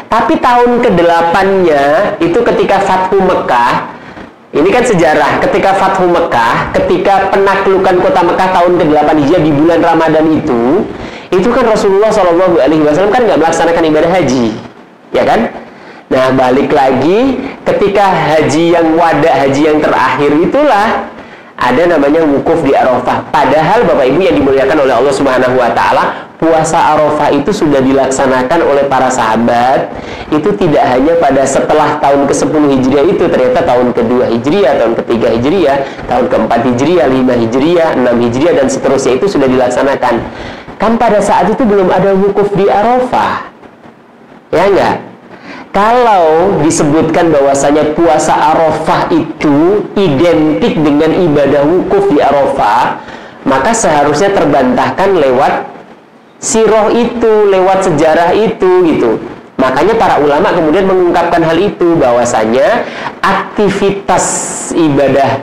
Tapi tahun ke-8-nya itu ketika Fathu Mekah. Ini kan sejarah, ketika Fathu Mekah, ketika penaklukan kota Mekah tahun ke-8 Hijriah di bulan Ramadan itu kan Rasulullah SAW kan nggak melaksanakan ibadah haji, ya kan? Nah, balik lagi ketika haji yang wada, haji yang terakhir itulah ada namanya wukuf di Arafah. Padahal Bapak Ibu yang dimuliakan oleh Allah Subhanahu wa taala, puasa Arafah itu sudah dilaksanakan oleh para sahabat. Itu tidak hanya pada setelah tahun ke-10 Hijriah itu, ternyata tahun ke-2 Hijriah, tahun ke-3 Hijriah, tahun ke-4 Hijriah, 5 Hijriah, 6 Hijriah dan seterusnya itu sudah dilaksanakan. Kan pada saat itu belum ada wukuf di Arafah. Ya enggak? Kalau disebutkan bahwasanya puasa Arafah itu identik dengan ibadah wukuf di Arafah, maka seharusnya terbantahkan lewat sirah itu, lewat sejarah itu gitu. Makanya para ulama kemudian mengungkapkan hal itu, bahwasanya aktivitas ibadah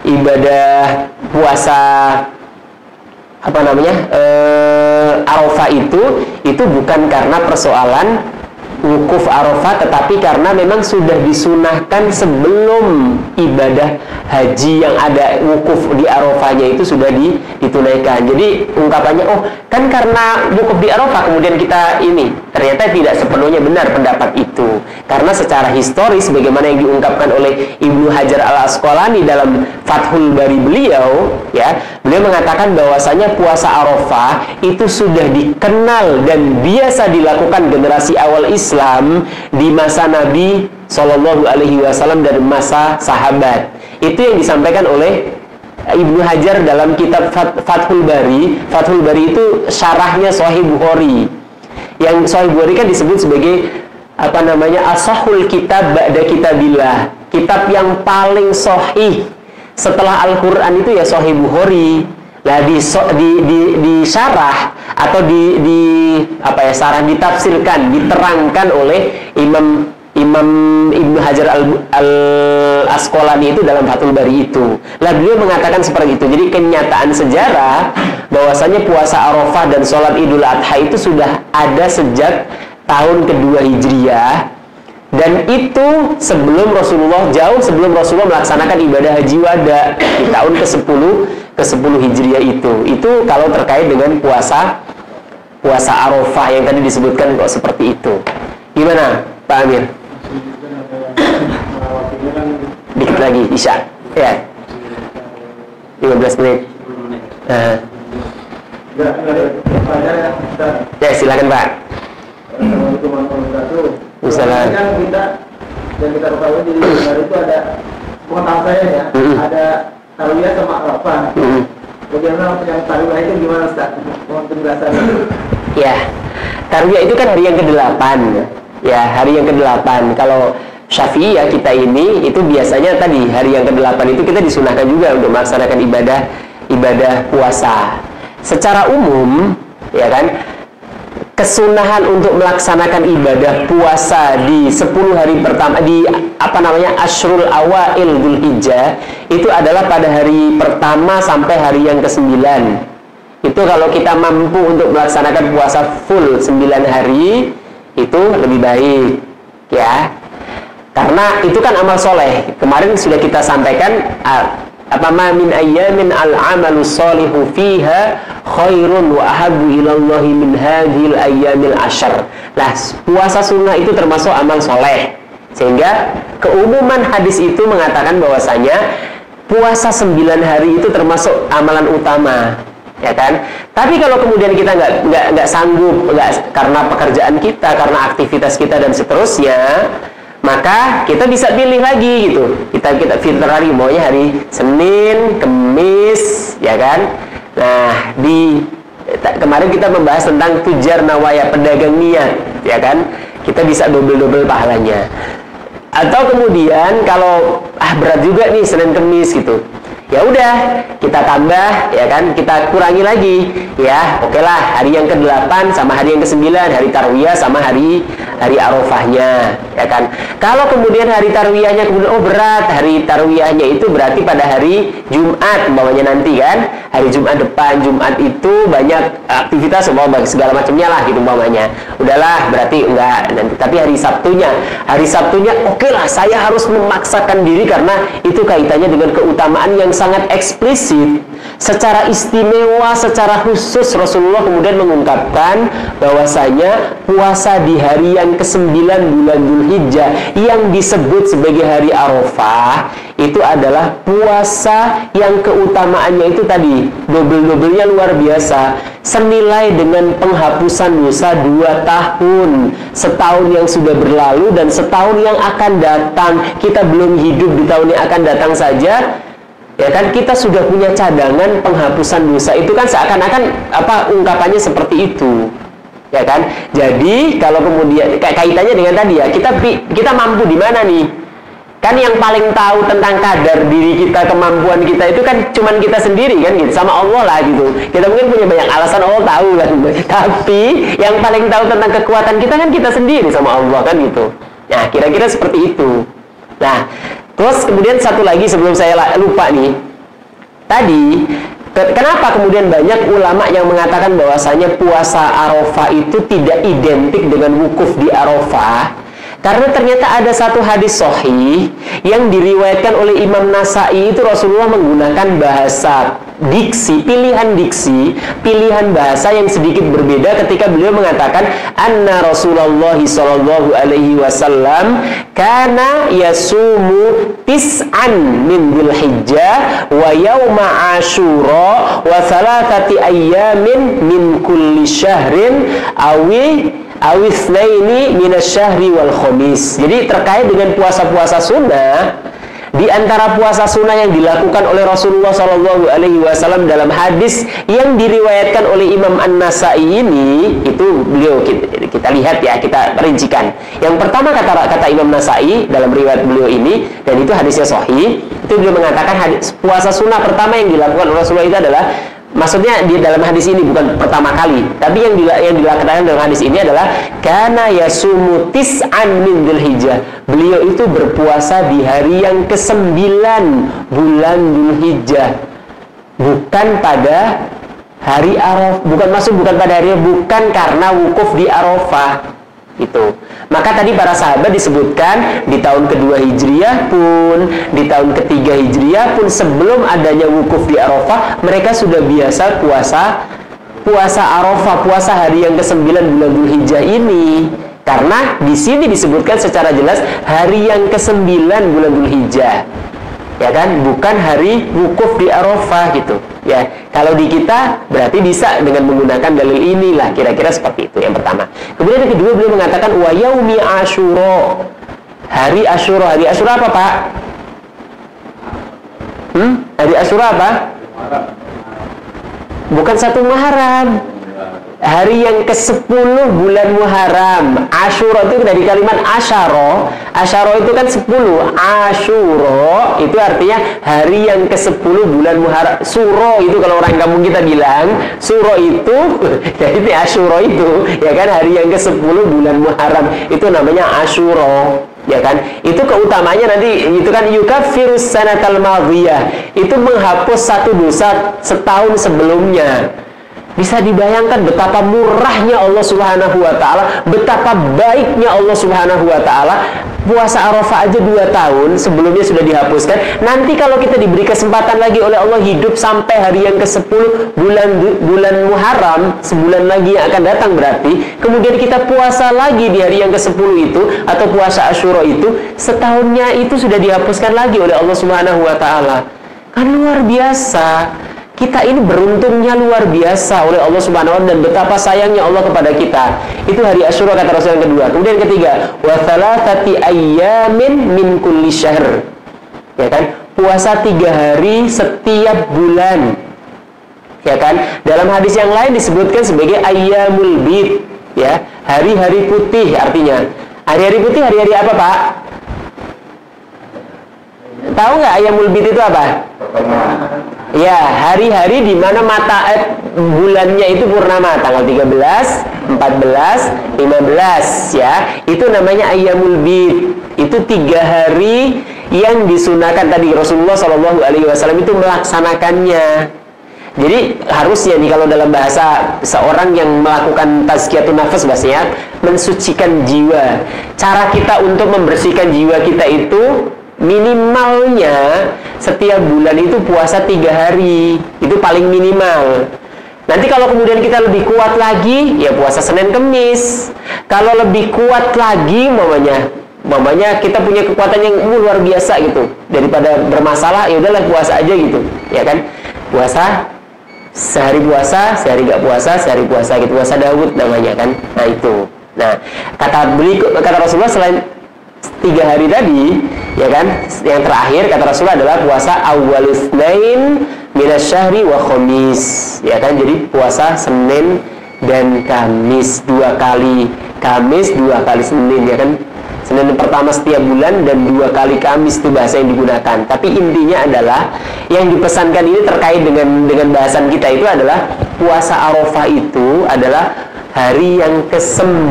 ibadah puasa Arafah itu bukan karena persoalan wukuf Arafah, tetapi karena memang sudah disunahkan sebelum ibadah haji yang ada wukuf di Arafahnya itu sudah ditunaikan. Jadi ungkapannya, oh kan karena wukuf di Arafah kemudian kita ini, ternyata tidak sepenuhnya benar pendapat itu. Karena secara historis bagaimana yang diungkapkan oleh Ibnu Hajar Al-Asqalani dalam Fathul Bari beliau, ya, beliau mengatakan bahwasanya puasa Arafah itu sudah dikenal dan biasa dilakukan generasi awal Islam di masa Nabi Shallallahu Alaihi Wasallam dan masa sahabat. Itu yang disampaikan oleh Ibnu Hajar dalam kitab Fathul Bari. Fathul Bari itu syarahnya Sahih Bukhari. Yang Sahih Bukhari kan disebut sebagai ashahul kitab ba'da kitabillah, kitab yang paling sahih setelah Al-Quran itu ya Sahih Bukhari. Nah, di syarah atau syarah ditafsirkan, diterangkan oleh Imam Ibnu Hajar Al-Asqalani itu dalam Fathul Bari itu. Lah, beliau mengatakan seperti itu. Jadi kenyataan sejarah bahwasanya puasa Arafah dan sholat Idul Adha itu sudah ada sejak tahun kedua Hijriah, dan itu sebelum Rasulullah, jauh sebelum Rasulullah melaksanakan ibadah haji wada di tahun ke-10 Hijriah itu. Itu kalau terkait dengan puasa Arafah yang tadi disebutkan kok seperti itu. Gimana Pak Amir? Dikit lagi Isya. Ya. 15 menit. Ya, silakan Pak. Misalnya kan kita ketahui di negara itu ada, pengetahuan saya ya, ada tarwiyah sama Arafah. Bagaimana yang tarwiyah itu gimana Ustaz? Mohon penjelasannya. Ya, tarwiyah itu kan hari yang ke-8. Ya, hari yang ke-8. Kalau Syafi'iyah kita ini itu biasanya tadi hari yang ke-8 itu kita disunahkan juga untuk melaksanakan ibadah puasa. Secara umum, ya kan, kesunahan untuk melaksanakan ibadah puasa di 10 hari pertama di Ashrul Awail Dzulhijjah itu adalah pada hari pertama sampai hari yang ke-9. Itu kalau kita mampu untuk melaksanakan puasa full 9 hari itu lebih baik, ya. Karena itu kan amal soleh. Kemarin sudah kita sampaikan min ayyamin al-amalu sholihu fiha khairun wa ahabbu ilallahi min hadhil ayyamil ashar. Nah, puasa sunnah itu termasuk amal soleh. Sehingga keumuman hadis itu mengatakan bahwasanya puasa 9 hari itu termasuk amalan utama, ya kan? Tapi kalau kemudian kita nggak sanggup, karena pekerjaan kita, karena aktivitas kita dan seterusnya, maka kita bisa pilih lagi gitu. Kita filter hari, maunya hari Senin, Kemis, ya kan? Nah, kemarin kita membahas tentang tujar nawaya, pedagang niat, ya kan? Kita bisa double pahalanya. Atau kemudian kalau berat juga nih Senin Kemis gitu, ya udah kita tambah, ya kan, kita kurangi lagi, ya oke lah, hari yang ke-8 sama hari yang ke-9, hari Tarwiyah sama hari Arafahnya, ya kan. Kalau kemudian hari Tarwiyahnya kemudian berat, hari Tarwiyahnya itu berarti pada hari Jumat umpamanya nanti kan, hari Jumat depan, Jumat itu banyak aktivitas segala macamnya lah gitu umpamanya. Udahlah berarti enggak nanti, tapi hari Sabtunya oke lah, saya harus memaksakan diri karena itu kaitannya dengan keutamaan yang sangat eksplisit, secara istimewa, secara khusus Rasulullah kemudian mengungkapkan bahwasanya puasa di hari yang ke-9 bulan Dzulhijjah yang disebut sebagai hari Arafah itu adalah puasa yang keutamaannya itu tadi double-doublenya luar biasa, senilai dengan penghapusan dosa 2 tahun, setahun yang sudah berlalu dan setahun yang akan datang. Kita belum hidup di tahun yang akan datang saja, ya kan, kita sudah punya cadangan penghapusan dosa. Itu kan seakan-akan ungkapannya seperti itu, ya kan. Jadi kalau kemudian kaitannya dengan tadi ya, kita mampu di mana nih? Kan yang paling tahu tentang kadar diri kita, kemampuan kita itu kan cuman kita sendiri kan gitu, sama Allah lah gitu. Kita mungkin punya banyak alasan, Allah tahu lah gitu. Tapi yang paling tahu tentang kekuatan kita kan kita sendiri sama Allah kan gitu. Nah, kira-kira seperti itu. Nah, terus kemudian satu lagi sebelum saya lupa nih. Tadi kenapa kemudian banyak ulama yang mengatakan bahwasanya puasa Arafah itu tidak identik dengan wukuf di Arafah? Karena ternyata ada satu hadis sahih yang diriwayatkan oleh Imam Nasai, itu Rasulullah menggunakan bahasa pilihan bahasa yang sedikit berbeda ketika beliau mengatakan anna Rasulullah sallallahu alaihi wasallam kana yasumu tis'an min Dzulhijjah wa yauma Asyura wa thalathati ayyamin min kulli syahrin awisnaini minasyahri wal khamis. Jadi terkait dengan puasa-puasa sunnah, di antara puasa sunnah yang dilakukan oleh Rasulullah Shallallahu Alaihi Wasallam dalam hadis yang diriwayatkan oleh Imam An-Nasai ini, itu beliau kita lihat ya, kita rincikan. Yang pertama kata Imam Nasai dalam riwayat beliau ini, dan itu hadisnya sahih, itu beliau mengatakan puasa sunnah pertama yang dilakukan oleh Rasulullah itu adalah, maksudnya di dalam hadis ini bukan pertama kali, tapi yang dilakukan dalam hadis ini adalah kana yasumu tis'an min Dzulhijjah. Beliau itu berpuasa di hari yang ke-9 bulan Dzulhijjah. Bukan pada hari Arafah, bukan pada hari, bukan karena wukuf di Arafah. Itu. Maka tadi para sahabat disebutkan di tahun kedua Hijriyah pun, di tahun ketiga Hijriyah pun, sebelum adanya wukuf di Arafah, mereka sudah biasa puasa Arafah, puasa hari yang ke-9 bulan Dzulhijjah ini. Karena di sini disebutkan secara jelas hari yang ke-9 bulan Dzulhijjah. Ya kan, bukan hari wukuf di Arafah gitu. Ya, kalau di kita berarti bisa dengan menggunakan dalil inilah, kira-kira seperti itu yang pertama. Kemudian yang kedua beliau mengatakan wa yaumi Asyura. Hari Asyura. Hari Asyura apa, Pak? Hari Asyura apa? Bukan 1 Muharram. Hari yang ke-10 bulan Muharram. Asyura itu dari kalimat asyara. Asyara itu kan 10. Asyura itu artinya hari yang ke-10 bulan Muharram. Suro itu kalau orang kampung kita bilang, suro itu ya itu Asyura itu, ya kan, hari yang ke-10 bulan Muharram. Itu namanya Asyura. Ya kan, itu keutamanya nanti itu kan yukaffirus sanatal madhiyah, itu menghapus satu dosa setahun sebelumnya. Bisa dibayangkan betapa murahnya Allah Subhanahu wa ta'ala, betapa baiknya Allah Subhanahu wa ta'ala. Puasa Arafah aja 2 tahun sebelumnya sudah dihapuskan. Nanti kalau kita diberi kesempatan lagi oleh Allah hidup sampai hari yang ke-10 bulan Muharram, sebulan lagi yang akan datang berarti, kemudian kita puasa lagi di hari yang ke-10 itu, atau puasa Asyura itu, setahunnya itu sudah dihapuskan lagi oleh Allah Subhanahu wa ta'ala. Kan luar biasa. Kita ini beruntungnya luar biasa oleh Allah Subhanahu wa ta'ala, dan betapa sayangnya Allah kepada kita. Itu hari Asyura kata Rasul yang kedua. Kemudian yang ketiga, wa thalathati ayyamin min kulli syahr. Ya kan? Puasa 3 hari setiap bulan. Ya kan? Dalam hadis yang lain disebutkan sebagai ayyamul bid, ya, hari-hari putih artinya. Hari-hari putih hari-hari apa, Pak? tahu nggak Ayyamul Bid itu apa? Ya, hari-hari di mana bulannya itu purnama, tanggal 13, 14, 15 ya. Itu namanya Ayyamul Bid. Itu 3 hari yang disunahkan tadi Rasulullah SAW itu melaksanakannya. Jadi harusnya nih kalau dalam bahasa seorang yang melakukan tazkiyatun nafas bahasanya mensucikan jiwa. Cara kita untuk membersihkan jiwa kita itu minimalnya setiap bulan itu puasa 3 hari. Itu paling minimal. Nanti kalau kemudian kita lebih kuat lagi, ya puasa Senin Kemis. Kalau lebih kuat lagi, mamanya kita punya kekuatan yang luar biasa gitu. Daripada bermasalah, ya udahlah puasa aja gitu, ya kan? Puasa sehari sehari gak puasa, sehari puasa gitu. Puasa Daud namanya kan. Nah itu. Nah kata Rasulullah selain 3 hari tadi, ya kan, yang terakhir kata Rasulullah adalah puasa awwalutsnain minasyahri wa khamis, ya kan. Jadi puasa Senin dan Kamis 2 kali, Kamis 2 kali Senin, ya kan. Senin pertama setiap bulan dan 2 kali Kamis itu bahasa yang digunakan. Tapi intinya adalah yang dipesankan ini terkait dengan bahasan kita itu adalah puasa Arafah itu adalah hari yang ke-9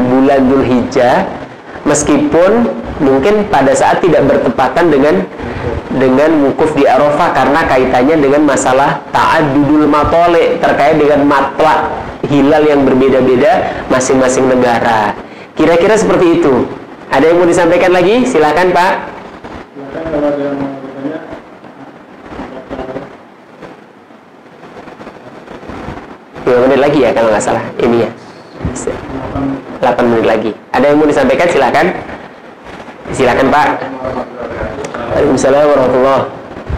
bulan Dzulhijjah. Meskipun mungkin pada saat tidak bertepatan dengan wukuf di Arafah karena kaitannya dengan masalah ta'addudul matoli, terkait dengan matla hilal yang berbeda-beda masing-masing negara. Kira-kira seperti itu. Ada yang mau disampaikan lagi? Silakan Pak. Silakan kalau ada yang mau bertanya. 2 menit lagi ya kalau nggak salah ini ya. 8 menit lagi. Ada yang mau disampaikan? Silakan. Silakan Pak. Waalaikumsalam warahmatullahi.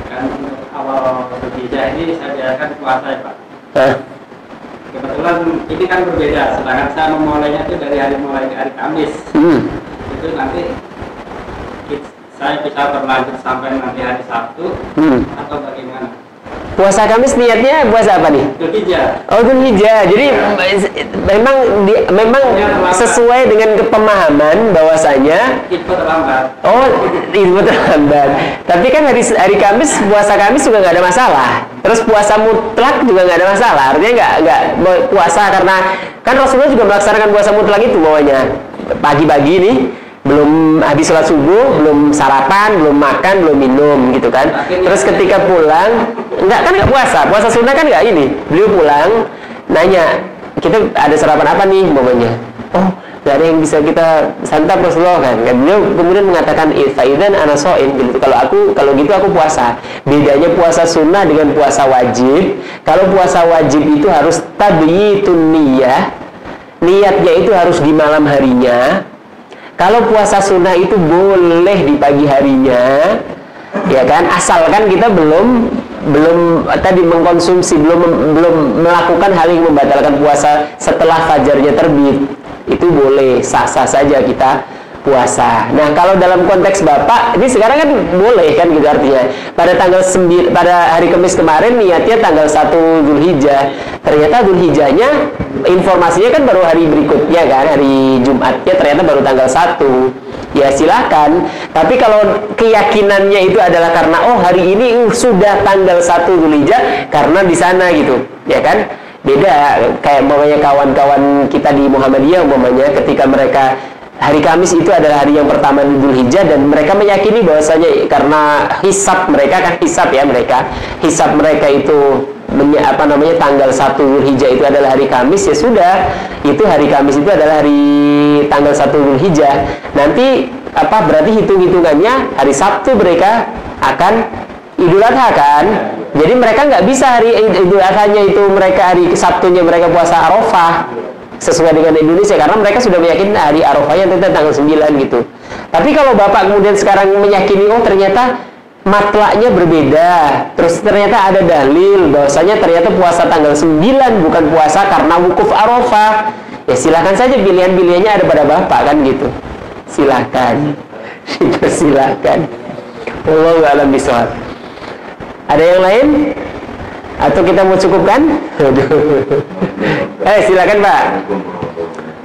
Kan awal Dzulhijjah ini saya diadakan puasa ya Pak. Kebetulan ini kan berbeda. Sedangkan saya memulainya itu dari mulai hari Kamis. Itu nanti saya bisa berlanjut sampai nanti hari Sabtu atau bagaimana? Puasa Kamis niatnya puasa apa nih? Dzulhijjah. Oh, Dzulhijjah. Jadi memang sesuai dengan kepemahaman bahwasanya Itu terlambat. oh, itu terlambat. Tapi kan hari Kamis, puasa Kamis juga nggak ada masalah. Terus puasa mutlak juga nggak ada masalah. Artinya nggak puasa karena kan Rasulullah juga melaksanakan puasa mutlak itu bawahnya pagi-pagi nih. Belum habis sholat subuh, belum sarapan, belum makan, belum minum gitu kan. Terus ketika pulang, nggak puasa sunnah kan nggak ini. Beliau pulang, nanya, kita ada sarapan apa nih momennya? Oh, nggak ada yang bisa kita santap Rasulullah kan. Beliau kemudian mengatakan, faidan ana shaim gitu. Kalau gitu aku puasa. Bedanya puasa sunnah dengan puasa wajib. Kalau puasa wajib itu harus tabyitun niyah. Niatnya itu harus di malam harinya. Kalau puasa sunnah itu boleh di pagi harinya, ya kan, asalkan kita belum tadi mengkonsumsi, belum melakukan hal yang membatalkan puasa setelah fajarnya terbit. Itu boleh, sah-sah saja kita puasa. Nah, kalau dalam konteks Bapak, ini sekarang kan boleh kan gitu artinya. Pada hari Kamis kemarin niatnya tanggal 1 Dzulhijjah. Ternyata Dzulhijjahnya informasinya kan baru hari berikutnya kan, hari Jumatnya ternyata baru tanggal 1. Ya silakan. Tapi kalau keyakinannya itu adalah karena oh hari ini sudah tanggal 1 Dzulhijjah karena di sana gitu, ya kan? Beda kayak umpamanya kawan-kawan kita di Muhammadiyah umpamanya ketika mereka hari Kamis itu adalah hari yang pertama di Dzulhijjah dan mereka meyakini bahwasanya karena hisab mereka itu tanggal 1 Dzulhijjah itu adalah hari Kamis, ya sudah, itu hari Kamis itu adalah hari tanggal 1 Dzulhijjah. Nanti berarti hitung-hitungannya hari Sabtu mereka akan Idul Adha kan. Jadi mereka nggak bisa hari Idul Adhanya itu hari Sabtunya mereka puasa Arafah sesuai dengan Indonesia karena mereka sudah meyakini hari Arafahnya tanggal 9 gitu. Tapi kalau Bapak kemudian sekarang meyakini oh ternyata matlaknya berbeda, terus ternyata ada dalil bahwasanya ternyata puasa tanggal 9 bukan puasa karena wukuf Arafah, ya silakan saja, pilihan-pilihannya ada pada Bapak kan gitu. Silakan. Silakan. Wallahu a'lam bishawab. Ada yang lain? Atau kita mau cukupkan? Silakan Pak.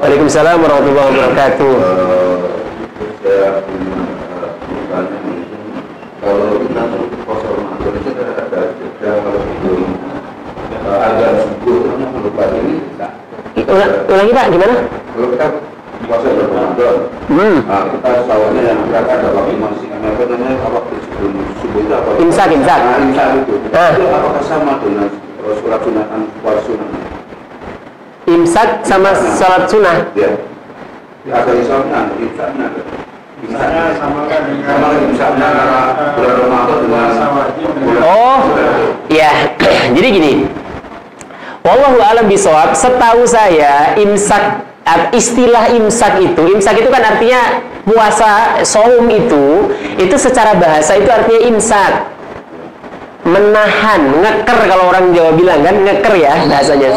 Waalaikumsalam warahmatullahi wabarakatuh. Saya punya pertanyaan Ulangi Pak, gimana? Kalau kita puasa bulan Ramadan, nah, kita sawahnya yang berarti ada waktu masih namanya waktu sebelum subuh itu apa? Imsak. Nah, imsak itu. Itu apakah sama dengan sholat sunatan puasa sunat? Imsak sama sholat sunnah. Ya. Ada imsaknya, imsaknya. Misalnya samakan dengan imsaknya antara bulan Ramadan dengan bulan. Oh, ya. Jadi gini. Wallahu a'lam bishawab. Setahu saya imsak, istilah imsak itu kan artinya puasa, shaum itu secara bahasa itu artinya imsak, menahan, ngeker kalau orang Jawa bilang kan, ngeker ya bahasanya.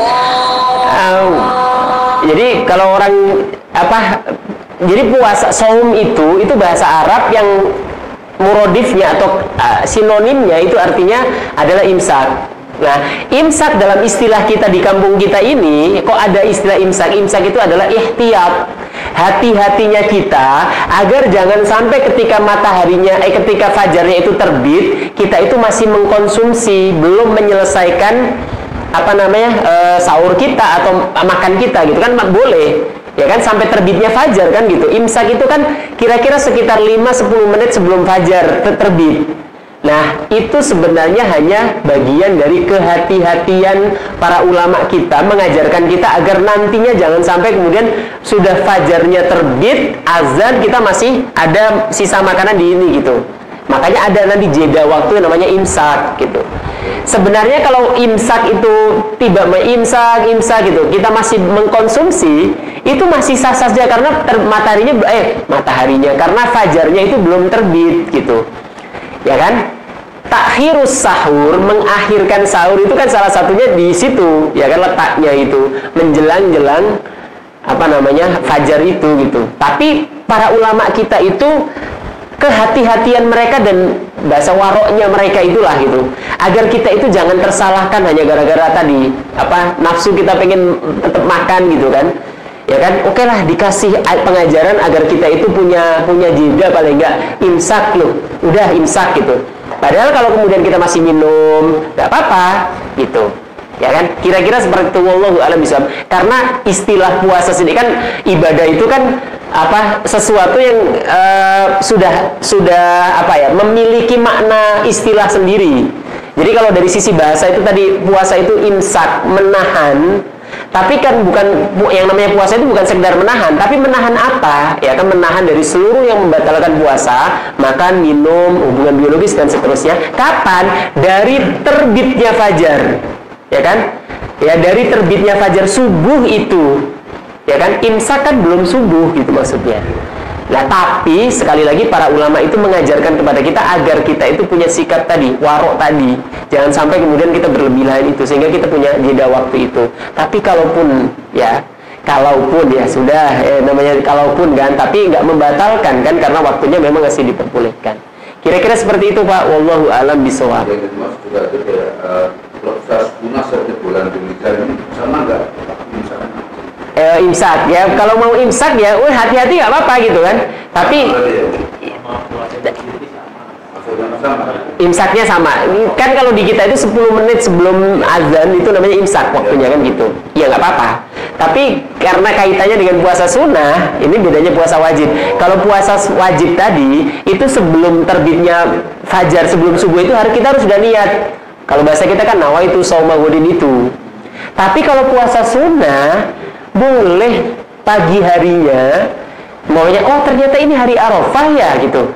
Jadi kalau orang jadi puasa shaum itu bahasa Arab yang muradifnya atau sinonimnya itu artinya adalah imsak. Nah, imsak dalam istilah kita di kampung kita ini, kok ada istilah imsak? Imsak itu adalah ihtiyat. Hati-hatinya kita agar jangan sampai ketika ketika fajarnya itu terbit, kita itu masih mengkonsumsi, belum menyelesaikan sahur kita atau makan kita gitu kan boleh. Ya kan sampai terbitnya fajar kan gitu. Imsak itu kan kira-kira sekitar 5-10 menit sebelum fajar terbit. Nah, itu sebenarnya hanya bagian dari kehati-hatian para ulama kita mengajarkan kita agar nantinya jangan sampai kemudian sudah fajarnya terbit, azan kita masih ada sisa makanan di ini gitu. Makanya ada nanti jeda waktu yang namanya imsak gitu. Sebenarnya kalau imsak itu imsak gitu, kita masih mengkonsumsi, itu masih sah saja karena mataharinya karena fajarnya itu belum terbit gitu. Ya kan? Takhirus sahur, mengakhirkan sahur itu kan salah satunya di situ, ya kan letaknya itu menjelang fajar itu gitu. Tapi para ulama kita itu kehati-hatian mereka dan bahasa waroknya mereka itulah gitu, agar kita itu jangan tersalahkan hanya gara-gara tadi nafsu kita pengen tetap makan gitu kan. Ya kan, oke lah dikasih pengajaran agar kita itu punya jeda paling enggak imsak loh, udah imsak gitu. Padahal kalau kemudian kita masih minum, nggak apa-apa gitu. Ya kan, kira-kira seperti itu wallahu a'lam bishawab. Karena istilah puasa sendiri kan ibadah itu kan sesuatu yang sudah memiliki makna istilah sendiri. Jadi kalau dari sisi bahasa itu tadi puasa itu imsak, menahan. Tapi kan bukan yang namanya puasa itu bukan sekedar menahan, tapi menahan apa? Ya kan menahan dari seluruh yang membatalkan puasa, makan, minum, hubungan biologis dan seterusnya. Kapan? Dari terbitnya fajar. Ya kan? Ya dari terbitnya fajar subuh itu. Ya kan? Imsak kan belum subuh gitu maksudnya. Nah, tapi sekali lagi para ulama itu mengajarkan kepada kita agar kita itu punya sikap tadi, warok tadi. Jangan sampai kemudian kita berlebihan itu sehingga kita punya jeda waktu itu. Tapi kalaupun ya sudah namanya kalaupun kan, tapi nggak membatalkan kan karena waktunya memang masih diperbolehkan. Kira-kira seperti itu Pak. Wallahu a'lam bishawab. Yang kedua juga itu proses guna setiap bulan Dzulhijjah ini sama nggak? Imsak ya, kalau mau imsak ya, hati-hati nggak apa-apa gitu kan. Tapi imsaknya sama. Kan kalau di kita itu 10 menit sebelum azan itu namanya imsak waktunya kan gitu. Ya nggak apa-apa. Tapi karena kaitannya dengan puasa sunnah, ini bedanya puasa wajib. Kalau puasa wajib tadi itu sebelum terbitnya fajar, sebelum subuh itu kita harus sudah niat. Kalau bahasa kita kan nawaitu shauma ghadin itu. Tapi kalau puasa sunnah boleh pagi harinya maunya ternyata ini hari Arafah ya gitu.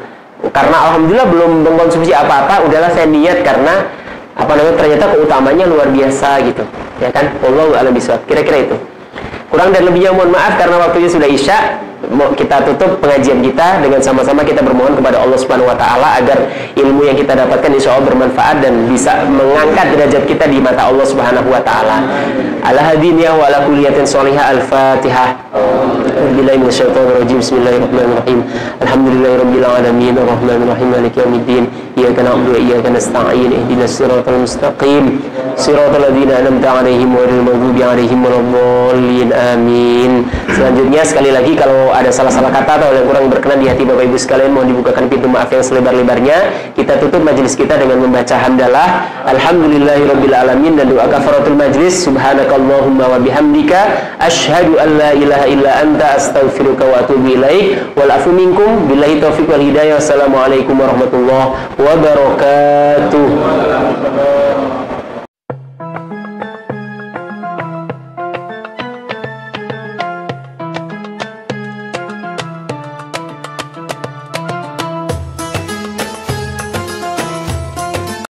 Karena alhamdulillah belum mengkonsumsi apa-apa, udahlah saya niat karena ternyata keutamanya luar biasa gitu. Ya kan? Wallahu a'lam bishawab. Kira-kira itu. Kurang dan lebihnya mohon maaf karena waktunya sudah Isya. Kita tutup pengajian kita dengan sama-sama kita bermohon kepada Allah Subhanahu wa taala agar ilmu yang kita dapatkan insyaallah bermanfaat dan bisa mengangkat derajat kita di mata Allah Subhanahu wa taala. Ala hadiniya wa ala kulliyatin shalihah. Al-Fatihah. Billahi minasyaitonir rajim. Bismillahirrahmanirrahim. Alhamdulillahirabbil alamin arrahmanirrahim maliki yaumiddin. Iyyaka na'budu wa iyyaka nasta'in ihdinas siratal mustaqim. siratal ladzina an'amta 'alaihim ghairil maghdubi 'alaihim waladdallin. Amin. Selanjutnya sekali lagi kalau ada salah-salah kata atau yang kurang berkenan di hati Bapak Ibu sekalian, mohon dibukakan pintu maaf yang selebar-lebarnya. Kita tutup majelis kita dengan membaca hamdalah alhamdulillahirabbil alamin dan doa kafaratul majlis. Subhanakallahumma wa bihamdika asyhadu an la ilaha illa anta astaghfiruka wa atubu ilaik. Wal afu minkum billahi taufiq wal hidayah. Wassalamualaikum warahmatullahi wabarakatuh.